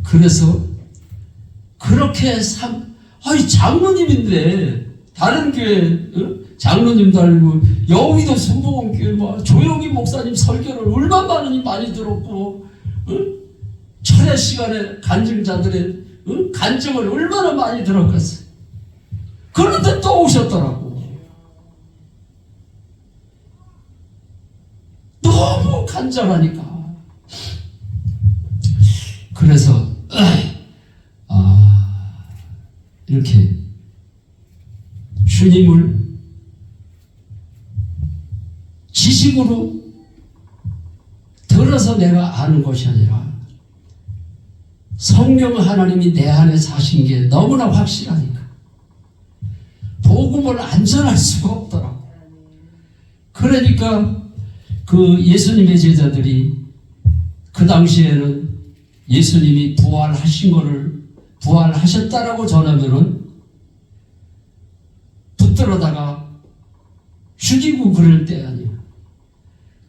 그래서 그렇게 장로님인데 다른 교회 장로님도 알고 여의도 순복음교회 조용히 목사님 설교를 얼마나 많이 들었고 철야 시간에 간증자들의 간증을 얼마나 많이 들었겠어요. 그런데 또 오셨더라고. 너무 간절하니까. 그래서 이렇게 주님을 지식으로 들어서 내가 아는 것이 아니라 성령 하나님이 내 안에 사신 게 너무나 확실하니까 복음을 안 전할 수가 없더라고. 그러니까 그 예수님의 제자들이 그 당시에는 예수님이 부활하셨다라고 전하면은 붙들어다가 죽이고 그럴 때 아니에요.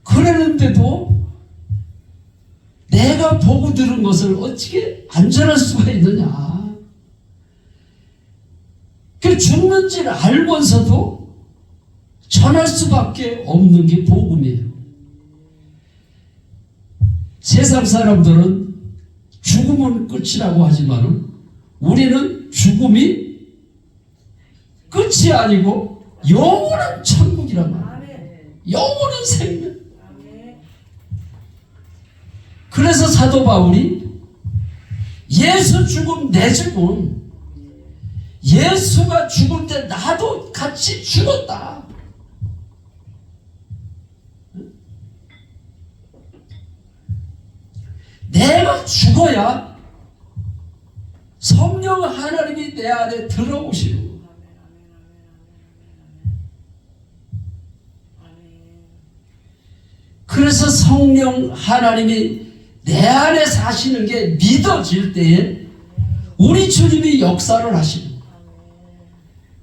그러는데도 내가 보고 들은 것을 어떻게 안 전할 수가 있느냐. 그 죽는 줄 알면서도 전할 수밖에 없는 게 복음이에요. 세상 사람들은 죽음은 끝이라고 하지만 우리는 죽음이 끝이 아니고 영원한 천국이란 말이에요. 영원한 생명. 그래서 사도 바울이 예수 죽음 내 죽음, 예수가 죽을 때 나도 같이 죽었다. 내가 죽어야 성령 하나님이 내 안에 들어오시는 거예요. 그래서 성령 하나님이 내 안에 사시는 게 믿어질 때에 우리 주님이 역사를 하시는 거예요.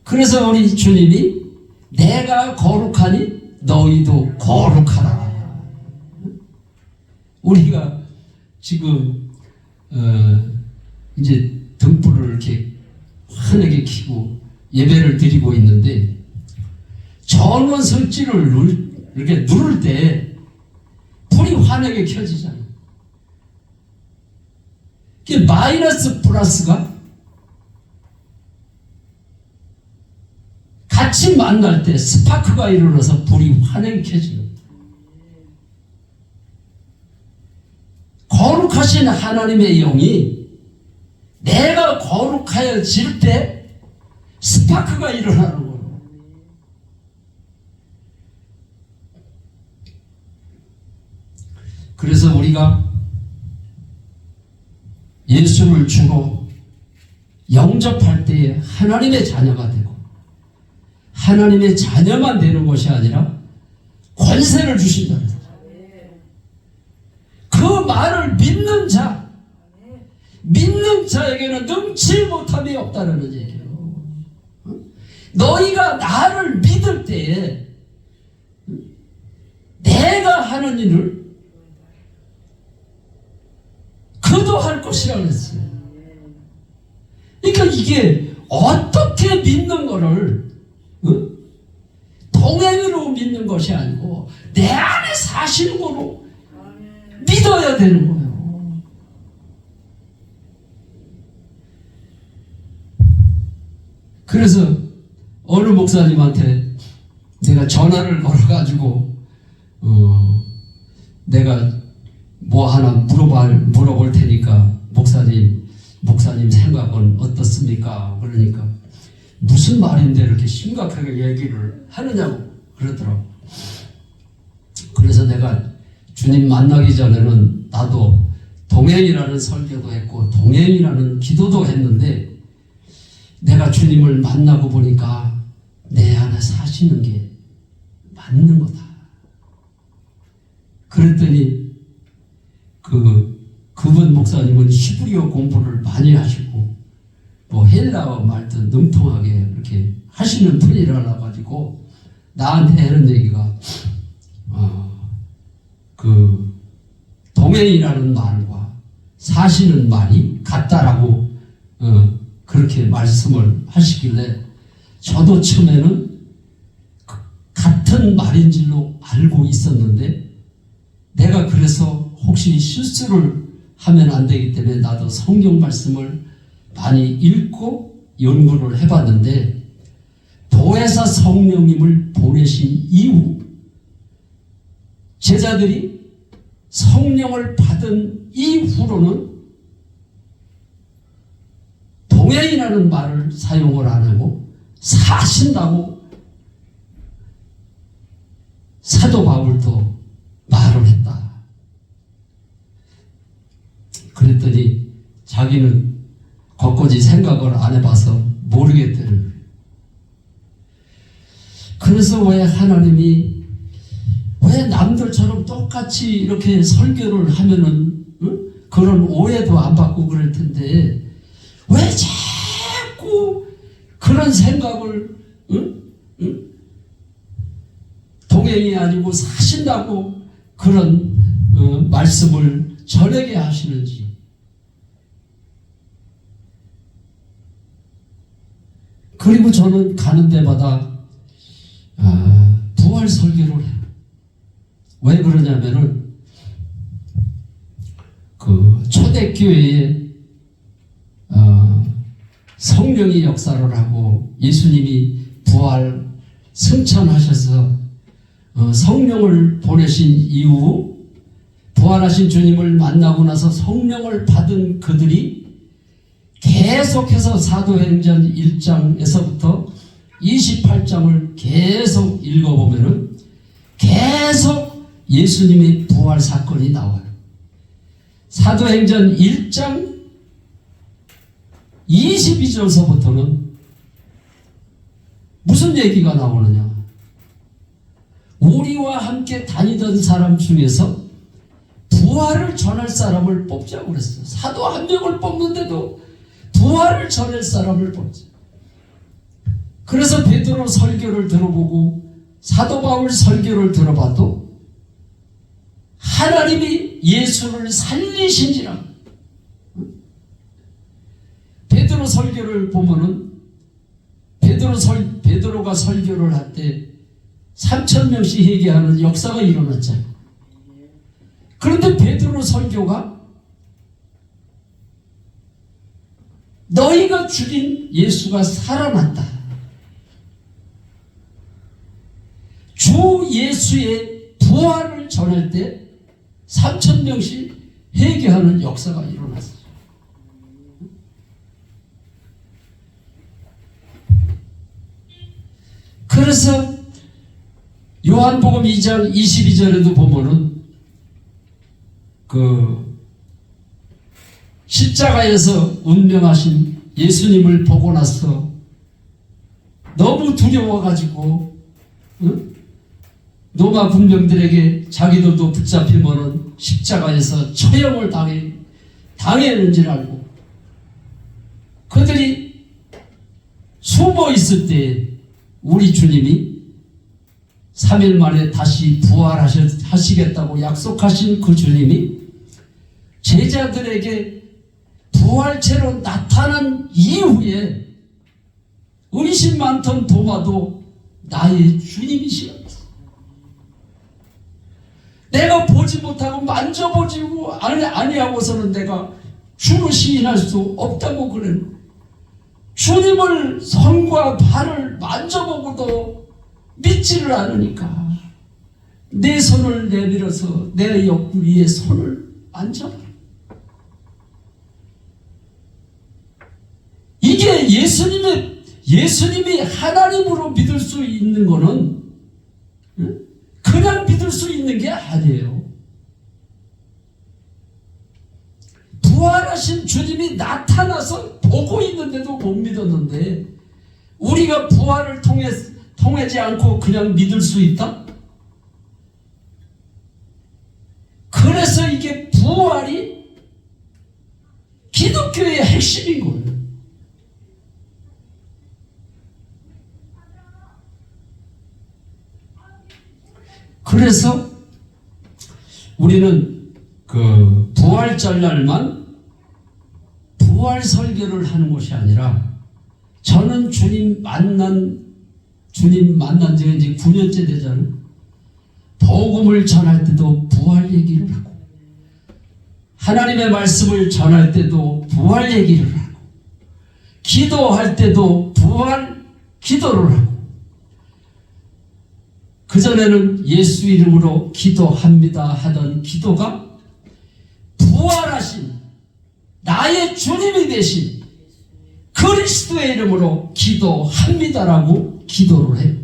그래서 우리 주님이 내가 거룩하니 너희도 거룩하라. 우리가 지금 이제 등불을 이렇게 환하게 켜고 예배를 드리고 있는데 전원 설치를 이렇게 누를 때 불이 환하게 켜지잖아요. 그게 마이너스 플러스가 같이 만날 때 스파크가 일어나서 불이 환하게 켜지는 거예요. 거룩하신 하나님의 영이 내가 거룩하여질 때 스파크가 일어나는 거예요. 그래서 우리가 예수를 주로 영접할 때에 하나님의 자녀가 되고 하나님의 자녀만 되는 것이 아니라 권세를 주신다. 그 말을 믿는 자에게는 능치 못함이 없다는 얘기예요. 너희가 나를 믿을 때에 내가 하는 일을 그도 할 것이라고 했어요. 그러니까 이게 어떻게 믿는 거를 동행으로 믿는 것이 아니고 내 안에 사시는 거로 믿어야 되는 거예요. 그래서 어느 목사님한테 내가 전화를 걸어가지고 내가 뭐 하나 물어볼 테니까 목사님 생각은 어떻습니까? 그러니까 무슨 말인데 이렇게 심각하게 얘기를 하느냐고 그러더라고. 그래서 내가 주님 만나기 전에는 나도 동행이라는 설교도 했고 동행이라는 기도도 했는데 내가 주님을 만나고 보니까 내 안에 사시는 게 맞는 거다. 그랬더니 그분 목사님은 히브리어 공부를 많이 하시고 뭐 헬라어 말도 능통하게 이렇게 하시는 분이라 가지고 나한테 하는 얘기가 동행이라는 말과 사시는 말이 같다라고 그렇게 말씀을 하시길래 저도 처음에는 같은 말인 줄로 알고 있었는데 내가 그래서 혹시 실수를 하면 안 되기 때문에 나도 성경 말씀을 많이 읽고 연구를 해봤는데 보혜사 성령님을 보내신 이후 제자들이 성령을 받은 이후로는 동행이라는 말을 사용을 안 하고 사신다고 사도 바울도 말을 했다. 그랬더니 자기는 겉꽂이 생각을 안 해봐서 모르겠다는 거예요. 그래서 왜 하나님이 왜 남들처럼 똑같이 이렇게 설교를 하면은 그런 오해도 안 받고 그럴 텐데 왜 자꾸 그런 생각을 동행이 아니고 사신다고 그런 말씀을 전하게 하시는지. 그리고 저는 가는 데마다 부활 설교를 해요. 왜 그러냐면은 초대교회에 성령이 역사를 하고 예수님이 부활 승천하셔서 성령을 보내신 이후 부활하신 주님을 만나고 나서 성령을 받은 그들이 계속해서 사도행전 1장에서부터 28장을 계속 읽어보면은 계속 예수님의 부활 사건이 나와요. 사도행전 1장 22절서부터는 무슨 얘기가 나오느냐? 우리와 함께 다니던 사람 중에서 부활을 전할 사람을 뽑자고 그랬어요. 사도 한 명을 뽑는데도 부활을 전할 사람을 뽑자. 그래서 베드로 설교를 들어보고 사도 바울 설교를 들어봐도 하나님이 예수를 살리신지라. 베드로 설교를 보면은 베드로가 설교를 할 때 3,000명씩 회개하는 역사가 일어났잖아요. 그런데 베드로 설교가 너희가 죽인 예수가 살아났다. 주 예수의 부활을 전할 때 3,000명씩 회개하는 역사가 일어났어요. 그래서 요한복음 2장 22절에도 보면은 그 십자가에서 운명하신 예수님을 보고 나서 너무 두려워가지고 로마 군병들에게 자기들도 붙잡히면은 십자가에서 처형을 당했는지를 알고 그들이 숨어 있을 때 우리 주님이 3일 만에 다시 부활하시겠다고 약속하신 그 주님이 제자들에게 부활체로 나타난 이후에 의심 많던 도마도 나의 주님이시라. 내가 보지 못하고 만져보지고 아니하고서는 내가 주로 시인할 수 없다고 그랬는데 주님을 손과 발을 만져보고도 믿지를 않으니까 내 손을 내밀어서 내 옆구리에 손을 만져봐. 이게 예수님이 하나님으로 믿을 수 있는 거는 그냥 믿을 수 있는 게 아니에요. 부활하신 주님이 나타나서 보고 있는데도 못 믿었는데 우리가 부활을 통하지 않고 그냥 믿을 수 있다? 그래서 이게 부활이 기독교의 핵심인 거예요. 그래서 우리는 그 부활절날만 부활 설교를 하는 것이 아니라 저는 주님 만난 지가 이제 9년째 되잖아요. 복음을 전할 때도 부활 얘기를 하고 하나님의 말씀을 전할 때도 부활 얘기를 하고 기도할 때도 부활 기도를 하고 그전에는 예수 이름으로 기도합니다 하던 기도가 부활하신 나의 주님이 되신 그리스도의 이름으로 기도합니다라고 기도를 해요.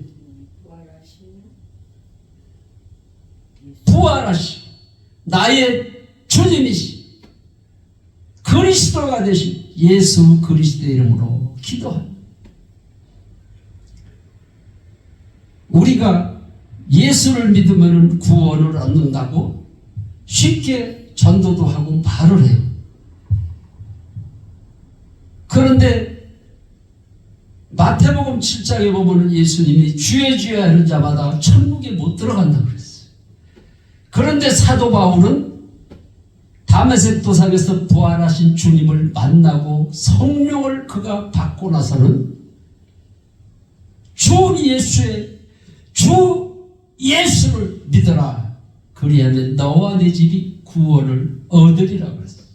부활하신 나의 주님이신 그리스도가 되신 예수 그리스도의 이름으로 기도합니다. 우리가 예수를 믿으면 구원을 얻는다고 쉽게 전도도 하고 말을 해요. 그런데 마태복음 7장에 보면 예수님이 주의 주의 하는 자마다 천국에 못 들어간다고 그랬어요. 그런데 사도 바울은 다메섹 도상에서 부활하신 주님을 만나고 성령을 그가 받고 나서는 주 예수를 믿어라. 그리하면 너와 내 집이 구원을 얻으리라고 그랬어요.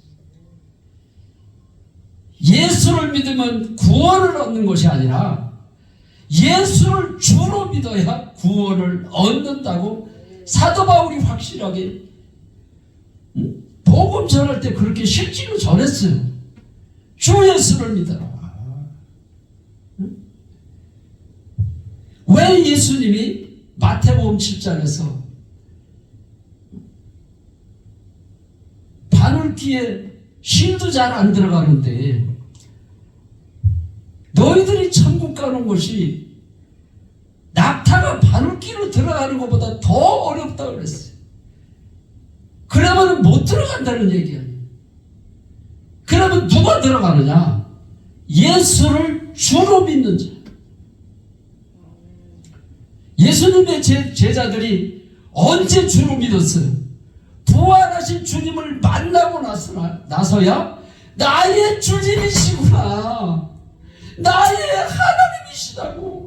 예수를 믿으면 구원을 얻는 것이 아니라 예수를 주로 믿어야 구원을 얻는다고 사도 바울이 확실하게 복음 전할 때 그렇게 실제로 전했어요. 주 예수를 믿어라. 왜 예수님이 마태복음 7장에서 바늘귀에 실도 잘 안 들어가는데 너희들이 천국 가는 것이 낙타가 바늘귀로 들어가는 것보다 더 어렵다고 그랬어요. 그러면 못 들어간다는 얘기 아니에요. 그러면 누가 들어가느냐? 예수를 주로 믿는 자. 예수님의 제자들이 언제 주로 믿었어요? 부활하신 주님을 만나고 나서야 나의 주님이시구나, 나의 하나님이시다고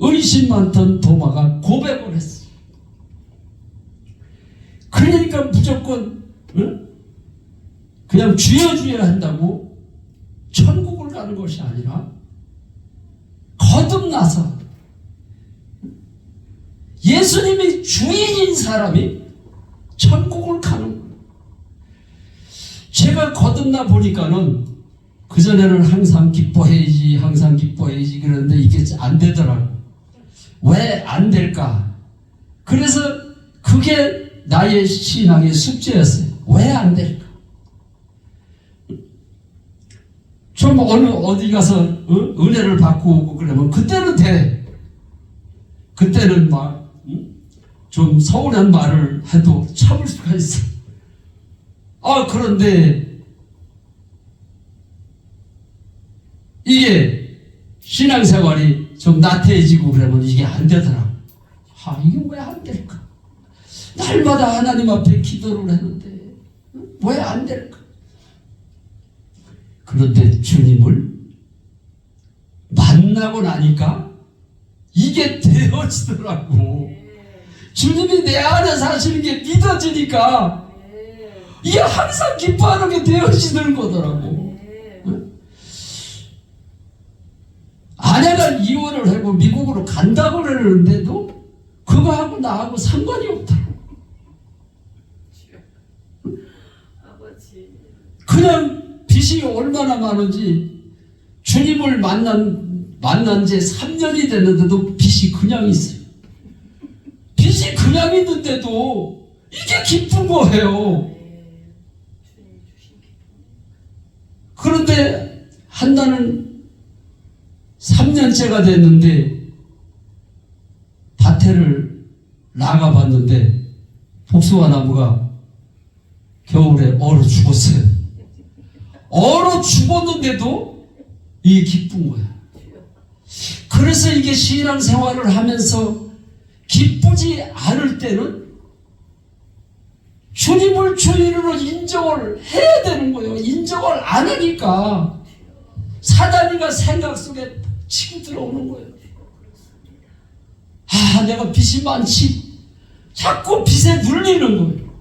의심 많던 도마가 고백을 했어요. 그러니까 무조건 그냥 주여 한다고 천국을 가는 것이 아니라 거듭나서 예수님이 주인인 사람이 천국을 가는 거예요. 제가 거듭나 보니까는 그전에는 항상 기뻐해야지 그러는데 이게 안 되더라고요. 왜 안 될까? 그래서 그게 나의 신앙의 숙제였어요. 왜 안 될까? 좀 어디 가서 은혜를 받고 오고 그러면 그때는 돼. 그때는 막 좀 서운한 말을 해도 참을 수가 있어. 그런데 이게 신앙생활이 좀 나태해지고 그러면 이게 안 되더라고. 이게 왜 안 될까? 날마다 하나님 앞에 기도를 했는데 왜 안 될까? 그런데 주님을 만나고 나니까 이게 되어지더라고. 주님이 내 안에 사시는 게 믿어지니까 이게 항상 기뻐하는 게 되어지는 거더라고. 아내가 이혼을 하고 미국으로 간다고 그러는데도 그거하고 나하고 상관이 없더라고. 그냥 빚이 얼마나 많은지 주님을 만난 지 3년이 됐는데도 빚이 그냥 있어요. 빚이 그냥 있는데도 이게 기쁜 거예요. 그런데 한나는 3년째가 됐는데 밭에를 나가봤는데 복숭아 나무가 겨울에 얼어 죽었어요. 얼어 죽었는데도 이게 기쁜 거야. 그래서 이게 신앙생활을 하면서 기쁘지 않을 때는 주님을 주인으로 인정을 해야 되는 거예요. 인정을 안 하니까 사단이가 생각 속에 치고 들어오는 거예요. 내가 빚이 많지. 자꾸 빚에 눌리는 거예요.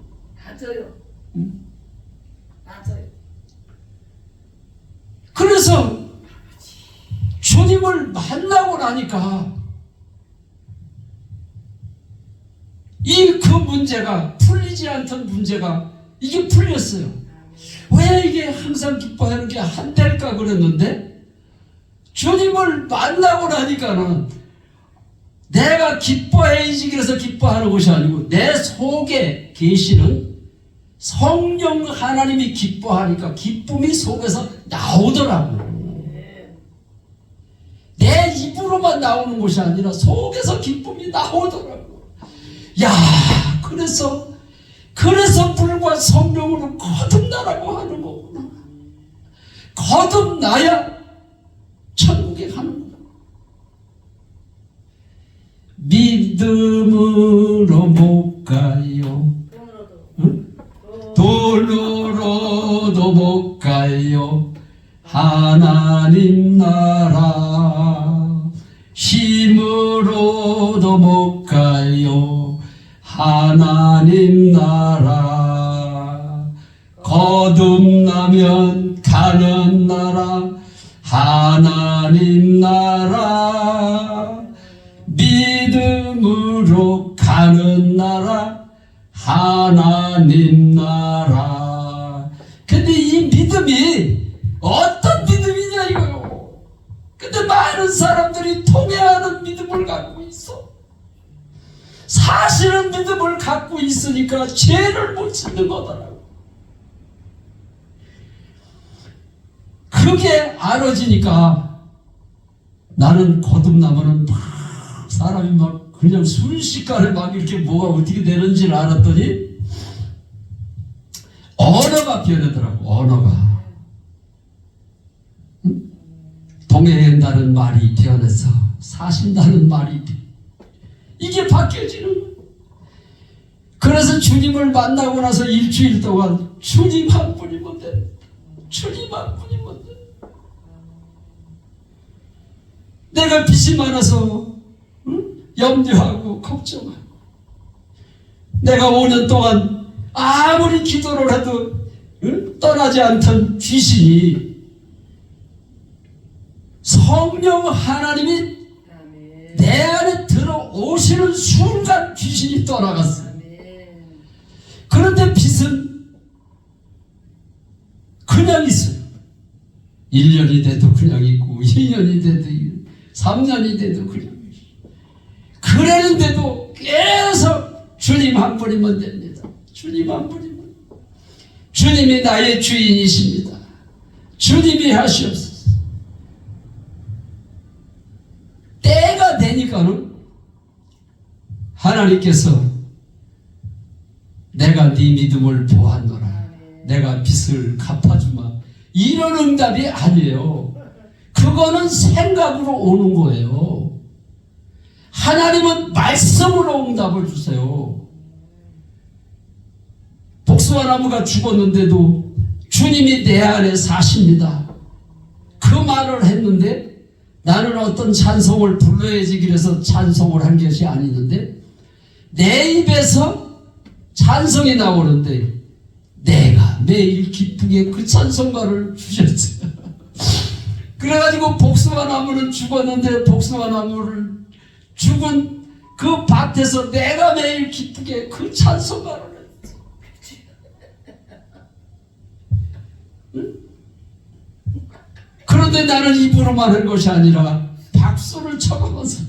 맞아요. 맞아요. 그래서 주님을 만나고 나니까 그 문제가 풀리지 않던 문제가 이게 풀렸어요. 왜 이게 항상 기뻐하는 게 안 될까 그랬는데 주님을 만나고 나니까는 내가 기뻐해야지 그래서 기뻐하는 것이 아니고 내 속에 계시는 성령 하나님이 기뻐하니까 기쁨이 속에서 나오더라고. 내 입으로만 나오는 것이 아니라 속에서 기쁨이 나오더라고. 그래서 불과 성령으로 거듭나라고 하는 거구나. 거듭나야 천국에 가는 거야. 믿음으로 못 가요. 돈으로도 못 가요. 하나님 나라. 힘으로도 못 가요. 하나님 나라. 거듭나면 가는 나라. 하나님 나라. 믿음으로 가는 나라. 하나님 나라. 근데 이 믿음이 어떤 믿음이냐 이거요. 근데 많은 사람들이 통해하는 믿음을 갖고 있어. 사실은 믿음을 갖고 있으니까 죄를 못 짓는 거더라고. 그게 알아지니까 나는 거듭나면은 막 사람이 막 그냥 순식간에 막 이렇게 뭐가 어떻게 되는지를 알았더니 언어가 변하더라고. 언어가 동행한다는 말이 변해서 사신다는 말이 이게 바뀌어지는 거예요. 그래서 주님을 만나고 나서 일주일 동안 주님 한 분이면 돼. 주님 한 분이면 돼. 내가 빚이 많아서 염려하고 걱정하고 내가 5년 동안 아무리 기도를 해도 떠나지 않던 귀신이 성령 하나님이 내 안에 들어오시는 순간 귀신이 떠나갔어요. 그런데 빚은 그냥 있어요. 1년이 돼도 그냥 있고 2년이 돼도 3년이 돼도 그냥 있어요. 그랬는데도 계속 주님 한 분이면 됩니다. 주님 한 분이면. 주님이 나의 주인이십니다. 주님이 하시옵소서. 때가 되니까는 하나님께서 내가 네 믿음을 보았노라. 내가 빚을 갚아주마. 이런 응답이 아니에요. 그거는 생각으로 오는 거예요. 하나님은 말씀으로 응답을 주세요. 복숭아 나무가 죽었는데도 주님이 내 안에 사십니다. 그 말을 했는데 나는 어떤 찬송을 불러야지 그래서 찬송을 한 것이 아니는데 내 입에서 찬송이 나오는데 내가 매일 기쁘게 그 찬송가를 주셨어요. 그래가지고 복숭아 나무는 죽었는데 복숭아 나무를 죽은 그 밭에서 내가 매일 기쁘게 그 찬송가를 했어요. 응? 그런데 나는 입으로만 한 것이 아니라 박수를 쳐가면서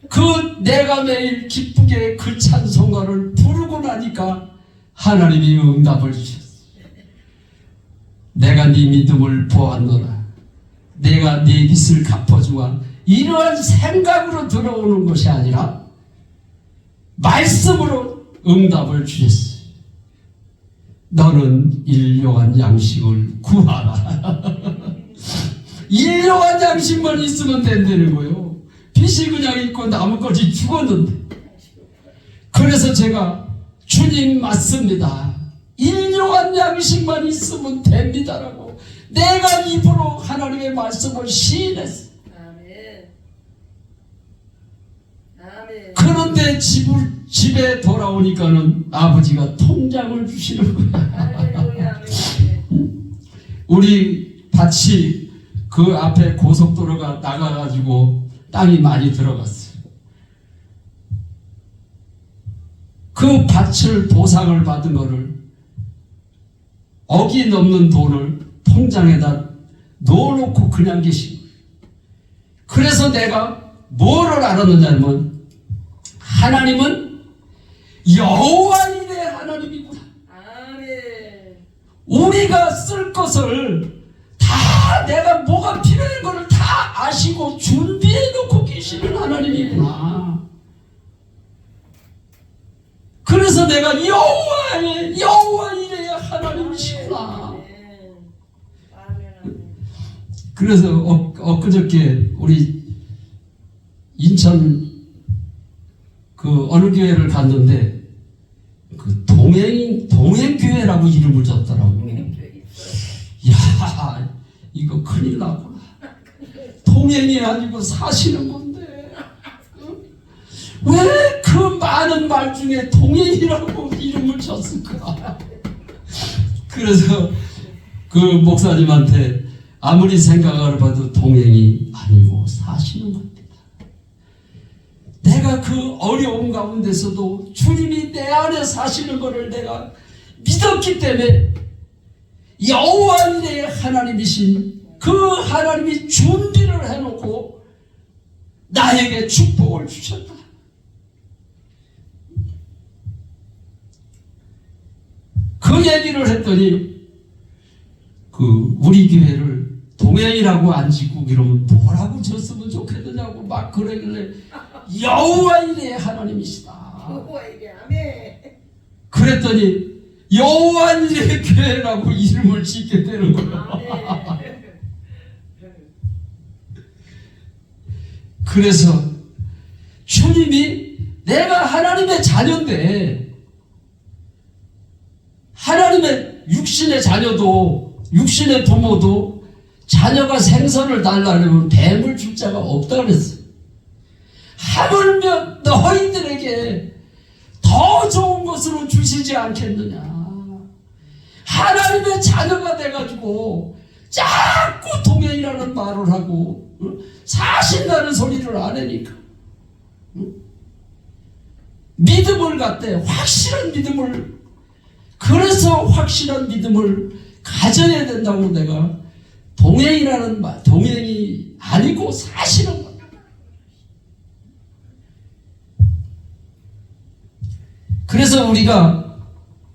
그 내가 매일 기쁘게 그 찬송가를 부르고 나니까 하나님이 응답을 주셨어요. 내가 네 믿음을 보았노라. 내가 네 빚을 갚아주마. 이러한 생각으로 들어오는 것이 아니라 말씀으로 응답을 주셨어요. 너는 일용할 양식을 구하라. 일용할 양식만 있으면 된다는 거예요. 빚이 그냥 있고 나머지 죽었는데. 그래서 제가 주님 맞습니다. 일용할 양식만 있으면 됩니다라고 내가 입으로 하나님의 말씀을 시인했어요. 그런데 집에 돌아오니까는 아버지가 통장을 주시는 거야. 우리 밭이 그 앞에 고속도로가 나가가지고 땅이 많이 들어갔어요. 그 밭을 보상을 받은 거를 억이 넘는 돈을 통장에다 넣어놓고 그냥 계신 거예요. 그래서 내가 뭐를 알았느냐면 하나님은 여호와 일의 하나님이구나. 우리가 쓸 것을 다 내가 뭐가 필요한 것을 다 아시고 준비해 놓고 계시는 하나님이구나. 그래서 내가 여호와 일의 하나님이시구나. 그래서 엊그저께 우리 인천 그 어느 교회를 갔는데 그 동행교회라고 이름을 줬더라고. 야, 이거 큰일 나구나. 동행이 아니고 사시는 건데 왜 그 많은 말 중에 동행이라고 이름을 줬을까? 그래서 그 목사님한테 아무리 생각을 해봐도 동행이 아니고 사시는 겁니다. 내가 그 어려움 가운데서도 주님이 내 안에 사시는 것을 내가 믿었기 때문에 여호와 일의 하나님이신 그 하나님이 준비를 해놓고 나에게 축복을 주셨다. 그 얘기를 했더니 그 우리 교회를 동행이라고 안 짓고 이러면 뭐라고 졌으면 좋겠느냐고 막 그러길래 여호와 이레 하나님이시다. 여호와 이게 아멘. 그랬더니 여호와 이레 교회라고 이름을 짓게 되는 거예요. 아멘. 그래서 주님이 내가 하나님의 자녀인데 하나님의 육신의 자녀도 육신의 부모도 자녀가 생선을 달라면 뱀을 줄 자가 없다 그랬어요. 하물며 너희들에게 더 좋은 것으로 주시지 않겠느냐. 하나님의 자녀가 돼가지고 자꾸 동행이라는 말을 하고 사신다는 소리를 안 하니까 믿음을 갖대 확실한 믿음을 그래서 확실한 믿음을 가져야 된다고 내가 동행이라는 말 동행이 아니고 사실은 거야. 그래서 우리가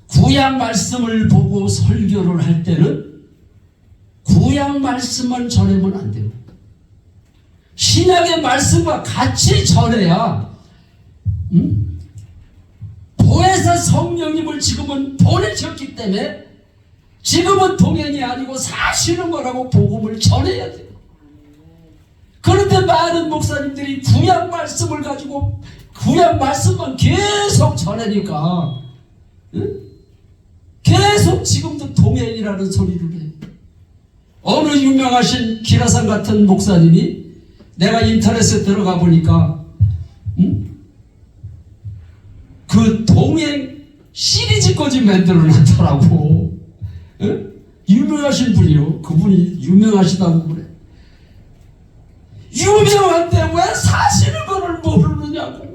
구약 말씀을 보고 설교를 할 때는 구약 말씀만 전하면 안 돼요. 신약의 말씀과 같이 전해야 보혜사 성령님을 지금은 보내셨기 때문에 지금은 동행이 아니고 사시는 거라고 복음을 전해야 돼요. 그런데 많은 목사님들이 구약 말씀을 가지고 구약 말씀만 계속 전하니까 계속 지금도 동행이라는 소리를 해요. 어느 유명하신 기라상 같은 목사님이 내가 인터넷에 들어가 보니까 그 동행 시리즈까지 만들어 놨더라고. 유명하신 분이요. 그분이 유명하시다고 그래. 유명한데 왜 사시는 거를 모르느냐고.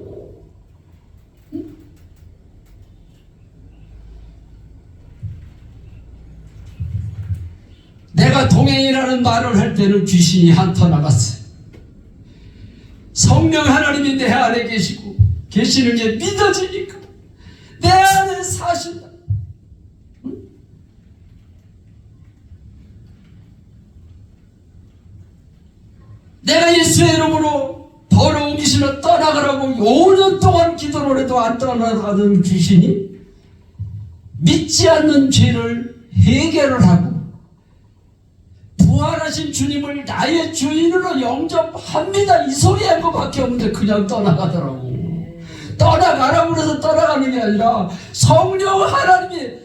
내가 동행이라는 말을 할 때는 귀신이 한터 나갔어요. 성령 하나님이 내 안에 계시는 게 믿어지니까 내 안에 사신다. 내가 예수의 이름으로 더러운 귀신을 떠나가라고 5년 동안 기도를 해도 안 떠나가던 귀신이 믿지 않는 죄를 해결을 하고 부활하신 주님을 나의 주인으로 영접합니다. 이 소리 한 것밖에 없는데 그냥 떠나가더라고. 떠나가라고 그래서 떠나가는 게 아니라 성령 하나님의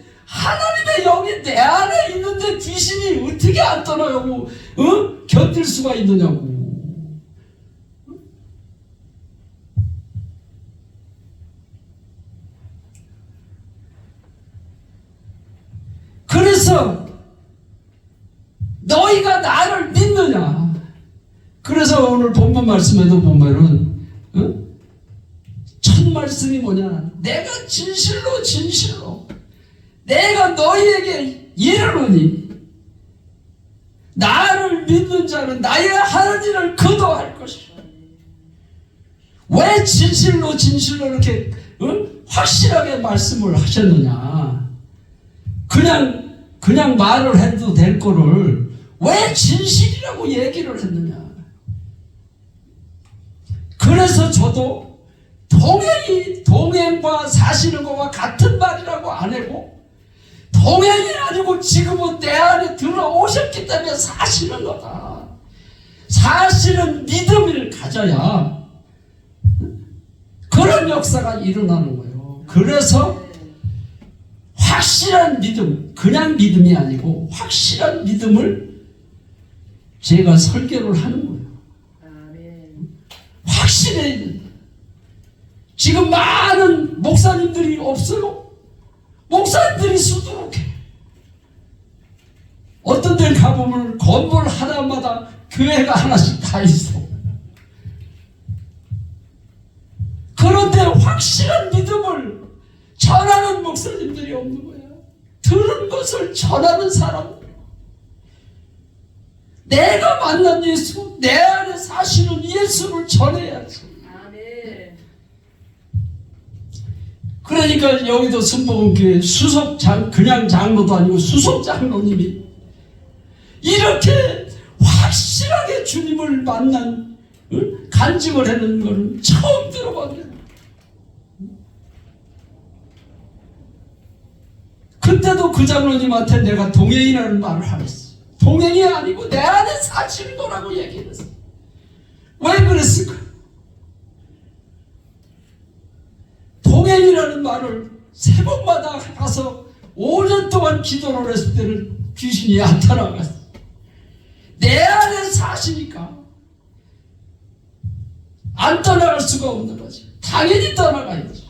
영이 내 안에 있는데 귀신이 어떻게 안 떠나가고 견딜 수가 있느냐고. 그래서 너희가 나를 믿느냐. 그래서 오늘 본문 말씀에도 보면은 첫 말씀이 뭐냐. 내가 진실로 내가 너희에게 이르노니 나를 믿는 자는 나의 하는 일을 그도 할 것이라. 왜 진실로 이렇게 확실하게 말씀을 하셨느냐. 그냥 말을 해도 될 거를 왜 진실이라고 얘기를 했느냐. 그래서 저도 동행과 사시는 것과 같은 말이라고 안 하고 동행이 아니고 지금은 내 안에 들어오셨기 때문에 사시는 거다. 사시는 믿음을 가져야 그런 역사가 일어나는 거예요. 그래서 확실한 믿음, 그냥 믿음이 아니고 확실한 믿음을 제가 설교를 하는 거예요. 확실해야 된다. 지금 많은 목사님들이 없어요. 목사님들이 수두룩해. 어떤 데 가보면 건물 하나마다 교회가 하나씩 다 있어. 그런데 확실한 믿음을 전하는 목사님들이 없는 거예요. 들은 것을 전하는 사람. 내가 만난 예수, 내 안에 사시는 예수를 전해야지. 아멘. 그러니까 여기도 순복음교회 그냥 장로도 아니고 수석 장로님이 이렇게 확실하게 주님을 만난 간증을 하는 것은 처음 들어봤네요. 그때도 그 장로님한테 내가 동행이라는 말을 하랬어. 동행이 아니고 내 안에 사시는 거라고 얘기했어. 왜 그랬을까? 동행이라는 말을 새벽마다 가서 5년 동안 기도를 했을 때는 귀신이 나타나갔어. 내 안에 사시니까 안 떠나갈 수가 없는 거지. 당연히 떠나가야지.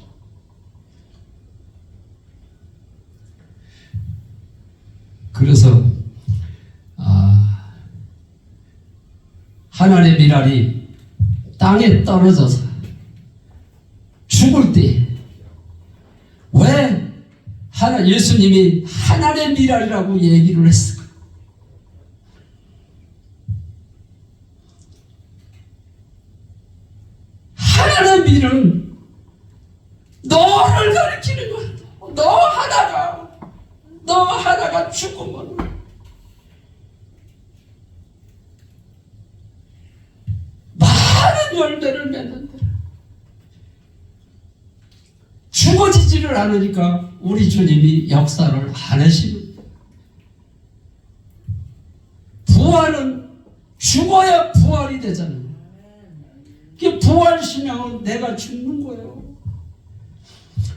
그래서 하나님의 미랄이 땅에 떨어져서 죽을 때 왜 예수님이 하나님의 미랄이라고 얘기를 했을까? 하나님의 미랄은 너를 가리키는 거야. 너 하나가 죽으면 많은 열매를 맺는다. 죽어지지를 않으니까 우리 주님이 역사를 안 하시는 거예요. 부활은 죽어야 부활이 되잖아요. 그 부활 신앙은 내가 죽는 거예요.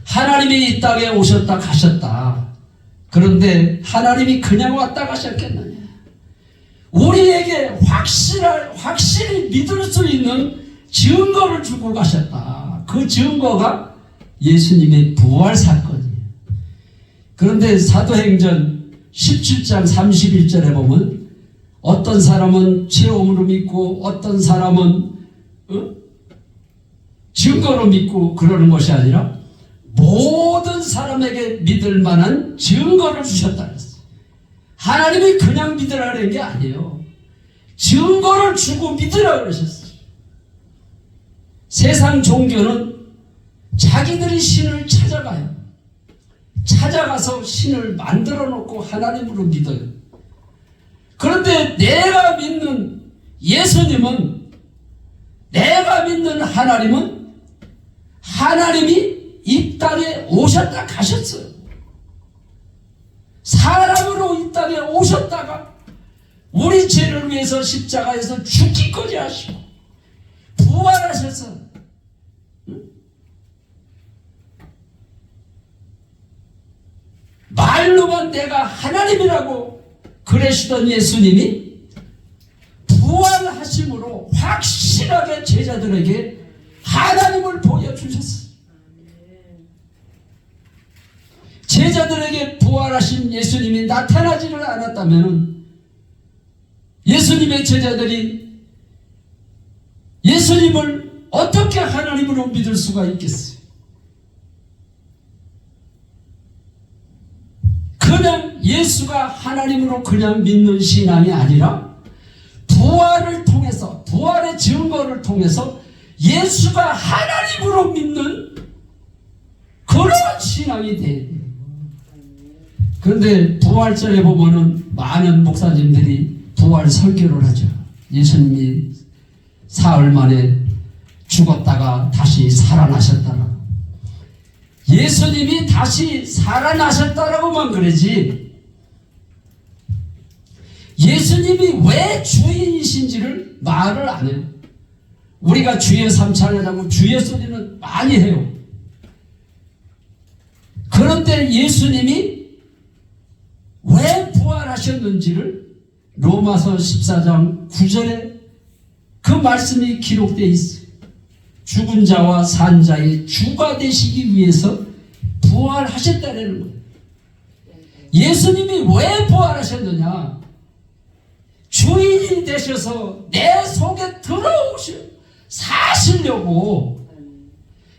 하나님이 이 땅에 오셨다 가셨다. 그런데 하나님이 그냥 왔다 가셨겠느냐? 우리에게 확실히 믿을 수 있는 증거를 주고 가셨다. 그 증거가 예수님의 부활 사건이에요. 그런데 사도행전 17장 31절에 보면 어떤 사람은 체험으로 믿고 어떤 사람은 증거로 믿고 그러는 것이 아니라 모든 사람에게 믿을 만한 증거를 주셨다 그랬어요. 하나님이 그냥 믿으라는 게 아니에요. 증거를 주고 믿으라 그러셨어요. 세상 종교는 자기들이 신을 찾아가요. 찾아가서 신을 만들어 놓고 하나님으로 믿어요. 그런데 내가 믿는 예수님은, 내가 믿는 하나님은 하나님이 이 땅에 오셨다 가셨어요. 사람으로 이 땅에 오셨다가 우리 죄를 위해서 십자가에서 죽기까지 하시고 부활하셔서 말로만 내가 하나님이라고 그러시던 예수님이 부활하심으로 확실하게 제자들에게 하나님을 보여주셨어요. 제자들에게 부활하신 예수님이 나타나지를 않았다면 예수님의 제자들이 예수님을 어떻게 하나님으로 믿을 수가 있겠어요? 그냥 예수가 하나님으로 그냥 믿는 신앙이 아니라 부활을 통해서, 부활의 증거를 통해서 예수가 하나님으로 믿는 그런 신앙이 돼야 돼요. 그런데 부활절에 보면은 많은 목사님들이 부활 설교를 하죠. 예수님이 사흘 만에 죽었다가 다시 살아나셨다라. 예수님이 다시 살아나셨다라고만 그러지 예수님이 왜 주인이신지를 말을 안 해요. 우리가 주의 삼찬하자고 주의 소리는 많이 해요. 그런데 예수님이 왜 부활하셨는지를 로마서 14장 9절에 그 말씀이 기록되어 있어요. 죽은 자와 산 자의 주가 되시기 위해서 부활하셨다는 거예요. 예수님이 왜 부활하셨느냐? 주인이 되셔서 내 속에 들어오셔 사시려고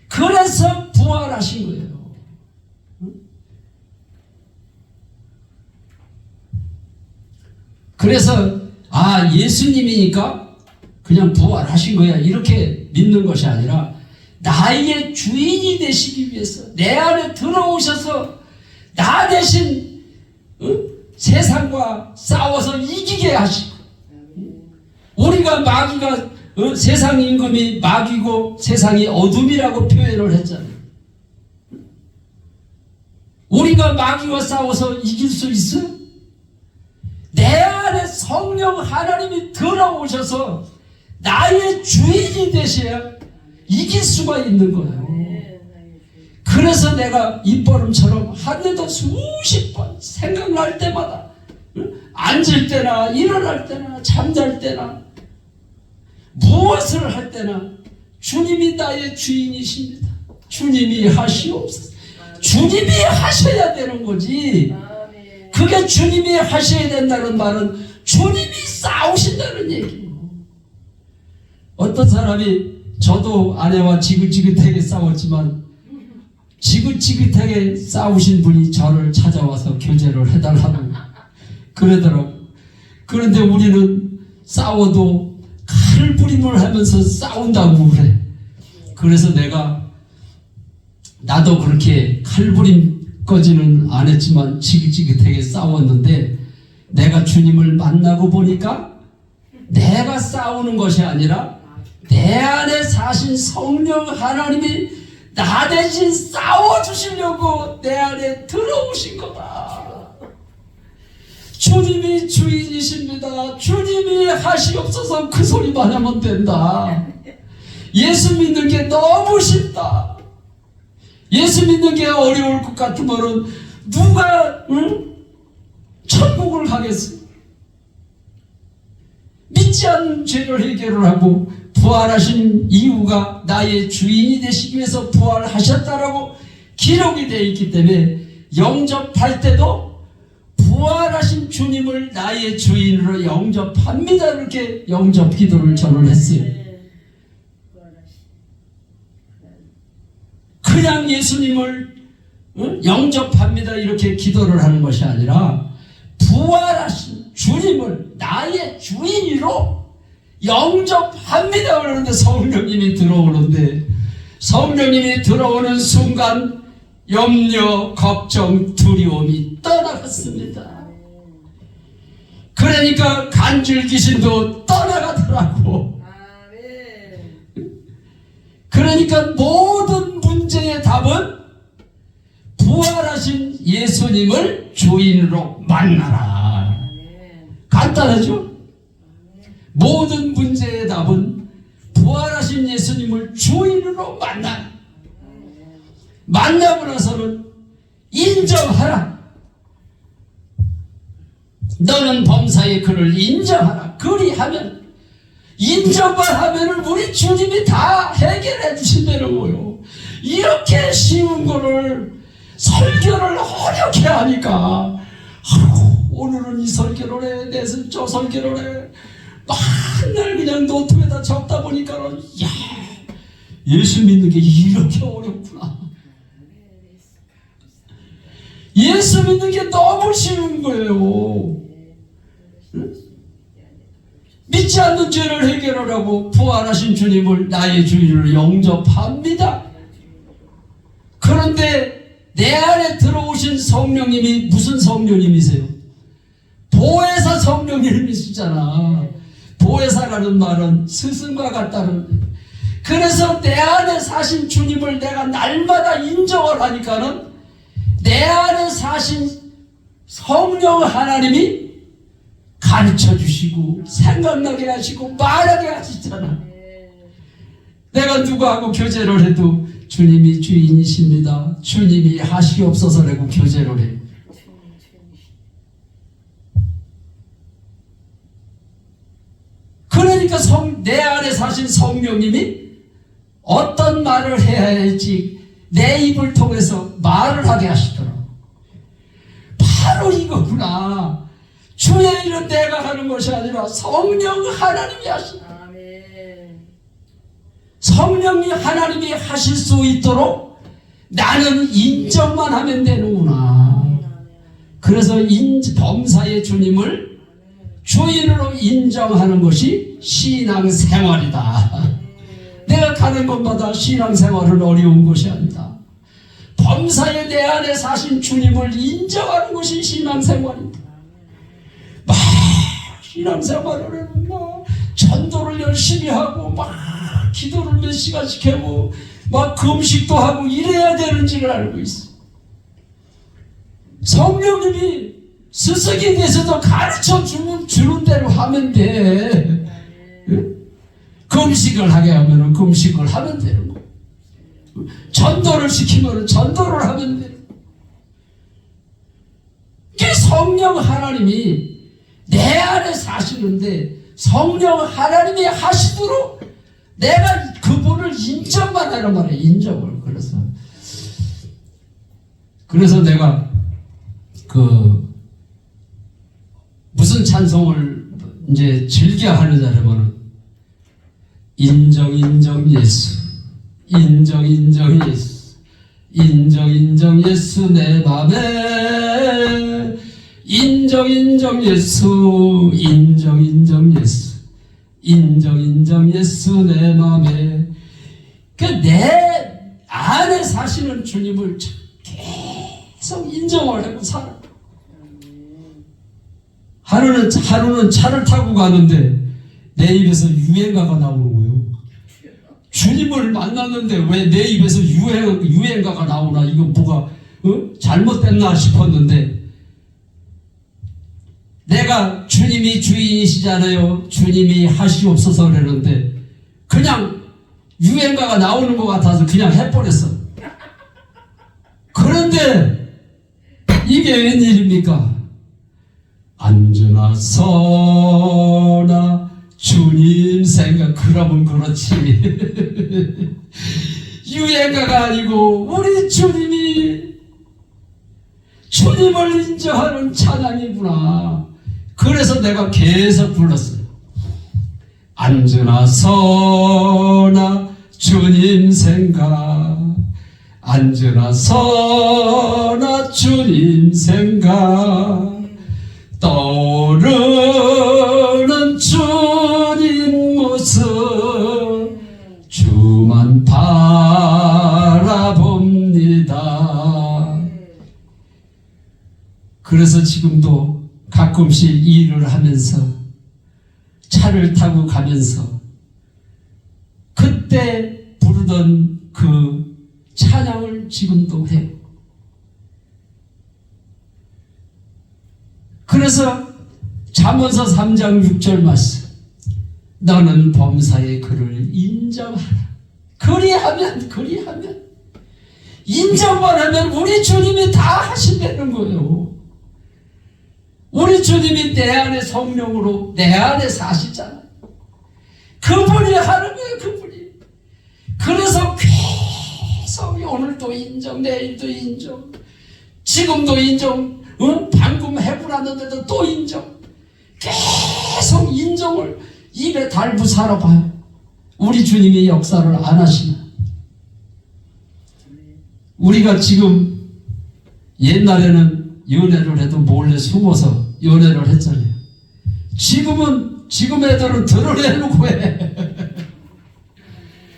그래서 부활하신 거예요. 그래서 예수님이니까 그냥 부활하신 거야 이렇게 믿는 것이 아니라 나의 주인이 되시기 위해서 내 안에 들어오셔서 나 대신 세상과 싸워서 이기게 하시고 우리가 마귀가 세상 임금이 마귀고 세상이 어둠이라고 표현을 했잖아요. 우리가 마귀와 싸워서 이길 수 있어요? 내 안에 성령 하나님이 들어오셔서 나의 주인이 되셔야 이길 수가 있는 거예요. 그래서 내가 입버릇처럼 하루에도 수십 번 생각날 때마다 앉을 때나 일어날 때나 잠잘 때나 무엇을 할 때나 주님이 나의 주인이십니다. 주님이 하시옵소서. 주님이 하셔야 되는 거지. 그게 주님이 하셔야 된다는 말은 주님이 싸우신다는 얘기예요. 어떤 사람이 저도 아내와 지긋지긋하게 싸웠지만 지긋지긋하게 싸우신 분이 저를 찾아와서 교제를 해달라고 그러더라고. 그런데 우리는 싸워도 칼부림을 하면서 싸운다고 그래. 그래서 나도 그렇게 칼부림까지는 안 했지만 지긋지긋하게 싸웠는데 내가 주님을 만나고 보니까 내가 싸우는 것이 아니라 내 안에 사신 성령 하나님이 나 대신 싸워주시려고 내 안에 들어오신 거다. 주님이 주인이십니다. 주님이 하시옵소서. 그 소리만 하면 된다. 예수 믿는 게 너무 쉽다. 예수 믿는 게 어려울 것 같으면 누가 천국을 가겠어? 믿지 않는 죄를 해결을 하고 부활하신 이유가 나의 주인이 되시기 위해서 부활하셨다라고 기록이 되어 있기 때문에 영접할 때도 부활하신 주님을 나의 주인으로 영접합니다. 이렇게 영접 기도를 저는 했어요. 그냥 예수님을 영접합니다 이렇게 기도를 하는 것이 아니라 부활하신 주님을 나의 주인으로 영접합니다 그러는데 성령님이 들어오는데 성령님이 들어오는 순간 염려, 걱정, 두려움이 떠나갔습니다. 그러니까 간질 귀신도 떠나가더라고. 그러니까 모든 문제의 답은 부활하신 예수님을 주인으로 만나라. 간단하죠? 모든 문제의 답은 부활하신 예수님을 주인으로 만나고 나서는 인정하라. 너는 범사의 그를 인정하라. 그리하면 인정만 하면은 우리 주님이 다 해결해 주신다는 거요. 이렇게 쉬운 거를 설교를 어렵게 하니까 오늘은 이 설교를 해, 내일은 저 설교를 해. 맨날 그냥 노트에다 적다 보니까는 야, 예수 믿는 게 이렇게 어렵구나. 예수 믿는 게 너무 쉬운 거예요. 응? 믿지 않는 죄를 해결하라고 부활하신 주님을 나의 주인으로 영접합니다. 그런데 내 안에 들어오신 성령님이 무슨 성령님이세요? 보혜사 성령님이시잖아. 보혜사라는 말은 스승과 같다는. 그래서 내 안에 사신 주님을 내가 날마다 인정을 하니까는 내 안에 사신 성령 하나님이 가르쳐 주시고 생각나게 하시고 말하게 하시잖아. 내가 누구하고 교제를 해도 주님이 주인이십니다. 주님이 하시옵소서라고 교제를 해. 그러니까 내 안에 사신 성령님이 어떤 말을 해야 할지 내 입을 통해서 말을 하게 하시더라고. 바로 이거구나. 주의 일은 내가 하는 것이 아니라 성령 하나님이 하신다. 성령이 하나님이 하실 수 있도록 나는 인정만 하면 되는구나. 그래서 범사의 주님을 주인으로 인정하는 것이 신앙생활이다. 내가 가는 곳마다 신앙생활은 어려운 것이 아니다. 범사에 내 안에 사신 주님을 인정하는 것이 신앙생활이다. 막 신앙생활을 하는 막 저 전도를 열심히 하고 막 기도를 몇 시간씩 하고 막 금식도 하고 이래야 되는 줄 알고 있어. 성령님이 스승이 돼서도 가르쳐 주는 대로 하면 돼. 응? 금식을 하게 하면 금식을 하면 되는 거. 전도를 시키면 전도를 하면 돼. 그 성령 하나님이 내 안에 사시는데 성령 하나님이 하시도록 내가 그분을 인정만 하란 말이야. 인정을. 그래서 내가 무슨 찬송을 이제 즐겨 하느냐면 인정 예수, 인정 예수, 인정 예수 내 맘에, 인정 예수, 인정 예수, 인정 예수 내 맘에. 내 안에 사시는 주님을 계속 인정을 하고 살아. 하루는 차를 타고 가는데 내 입에서 유행가가 나오는 거예요. 주님을 만났는데 왜 내 입에서 유행가가 나오나, 이거 뭐가 잘못됐나 싶었는데, 내가 주님이 주인이시잖아요. 주님이 하시옵소서 그러는데 그냥 유행가가 나오는 것 같아서 그냥 해버렸어. 그런데 이게 웬일입니까? 앉으나 서나 주님 생각. 그러면 그렇지. 유행가가 아니고 우리 주님이, 주님을 인정하는 찬양이구나. 그래서 내가 계속 불렀어요. 앉으나 서나 주님 생각, 앉으나 서나 주님 생각, 떠오르는 주님 모습 주만 바라봅니다. 그래서 지금도 가끔씩 일을 하면서 차를 타고 가면서 그때 부르던 그 찬양을 지금도 해요. 그래서 잠언서 3장 6절 말씀, 너는 범사의 그를 인정하라. 그리하면 인정만 하면 우리 주님이 다 하신다는 거예요. 우리 주님이 내 안에 성령으로 내 안에 사시잖아요. 그분이 하는 거예요. 그분이. 그래서 계속 오늘도 인정, 내일도 인정, 지금도 인정, 방금 해보라는데도 또 인정. 계속 인정을 입에 달고 살아봐요. 우리 주님이 역사를 안 하시나. 우리가 지금 옛날에는 연애를 해도 몰래 숨어서 연애를 했잖아요. 지금 애들은 드러내놓고 해.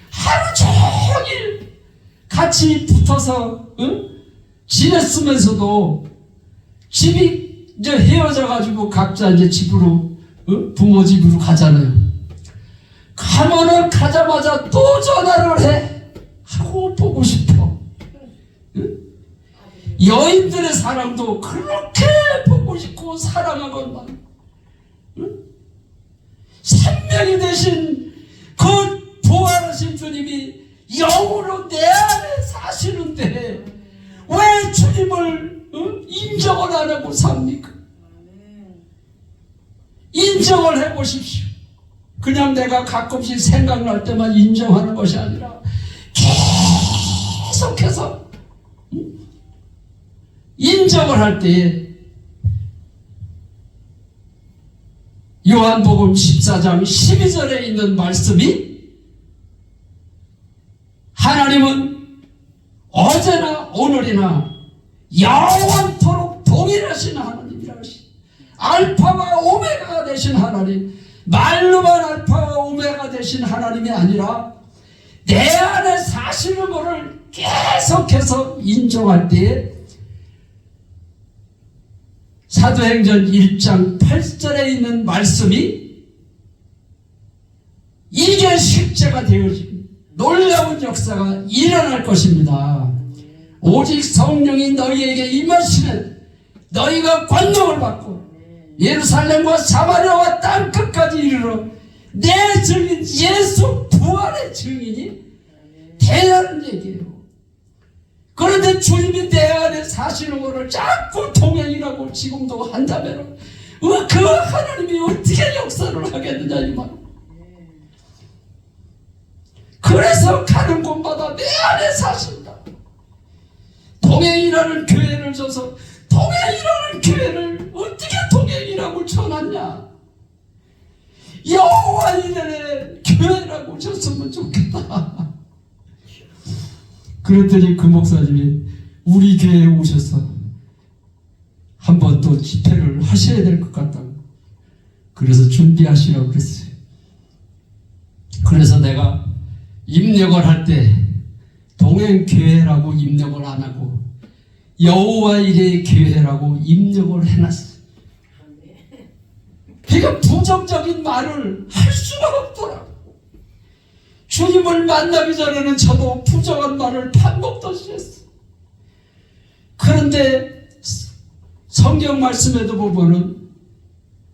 하루 종일 같이 붙어서 지냈으면서도 집이 이제 헤어져가지고 각자 이제 집으로, 부모 집으로 가잖아요. 가면은 가자마자 또 전화를 해. 하고 보고 싶어. 여인들의 사랑도 그렇게 보고 싶고 사랑하건만, 생명이 되신 그 부활하신 주님이 영으로 내 안에 사시는데 왜 주님을 인정을 안 하고 삽니까? 인정을 해보십시오. 그냥 내가 가끔씩 생각날 때만 인정하는 것이 아니라 계속해서 인정을 할 때에 요한복음 14장 12절에 있는 말씀이, 하나님은 어제나 오늘이나 영원토록 동일하신 하나님이라 하시. 알파와 오메가가 되신 하나님, 말로만 알파와 오메가가 되신 하나님이 아니라 내 안에 사시는 것을 계속해서 인정할 때에 사도행전 1장 8절에 있는 말씀이, 이게 십자가 되어진 놀라운 역사가 일어날 것입니다. 오직 성령이 너희에게 임하시면 너희가 권능을 받고 예루살렘과 사마리아와 땅끝까지 이르러 내 증인, 예수 부활의 증인이 되라는 얘기예요. 그런데 주님이 내 안에 사시는 것을 자꾸 동행이라고 지금도 한다면 그 하나님이 어떻게 역사를 하겠느냐 이 말. 그래서 가는 곳마다 내 안에 사신다. 동행이라는 교회를 줘서 동행이라는 교회를 어떻게 동행이라고 쳐놨냐. 여호와 이레의 교회라고 줬으면 좋겠다. 그랬더니 그 목사님이 우리 교회에 오셔서 한번 또 집회를 하셔야 될 것 같다고. 그래서 준비하시라고 그랬어요. 그래서 내가 입력을 할 때 동행교회라고 입력을 안 하고 여호와 이레의 교회라고 입력을 해놨어요. 그러니까 부정적인 말을 할 수가 없더라고. 주님을 만나기 전에는 저도 부정한 말을 밥 먹듯이 했어요. 그런데 성경 말씀에도 보면은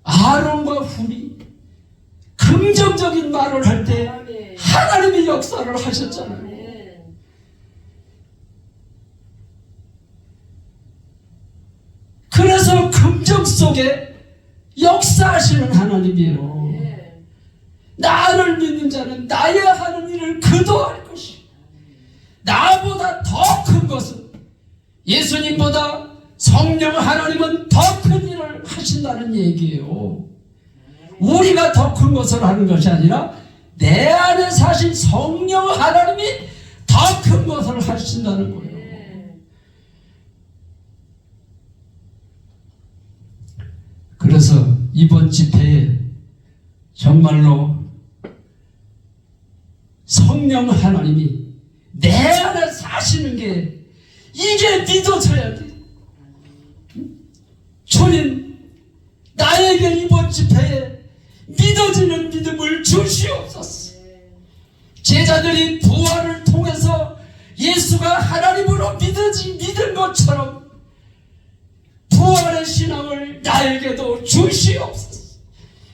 아론과 훌이 긍정적인 말을 할 때 하나님이 역사를 하셨잖아요. 그래서 긍정 속에 역사하시는 하나님이에요. 나를 믿는 자는 나의 하는 일을 그도 할 것이고 나보다 더 큰 것은 예수님보다 성령 하나님은 더 큰 일을 하신다는 얘기예요. 우리가 더 큰 것을 하는 것이 아니라 내 안에 사신 성령 하나님이 더 큰 것을 하신다는 거예요. 그래서 이번 집회에 정말로 성령 하나님이 내 안에 사시는 게 이게 믿어져야 돼. 주님, 나에게 이번 집회에 믿어지는 믿음을 주시옵소서. 제자들이 부활을 통해서 예수가 하나님으로 믿은 것처럼 부활의 신앙을 나에게도 주시옵소서.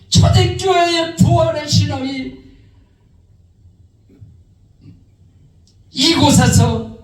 초대교회의 부활의 신앙이 이곳에서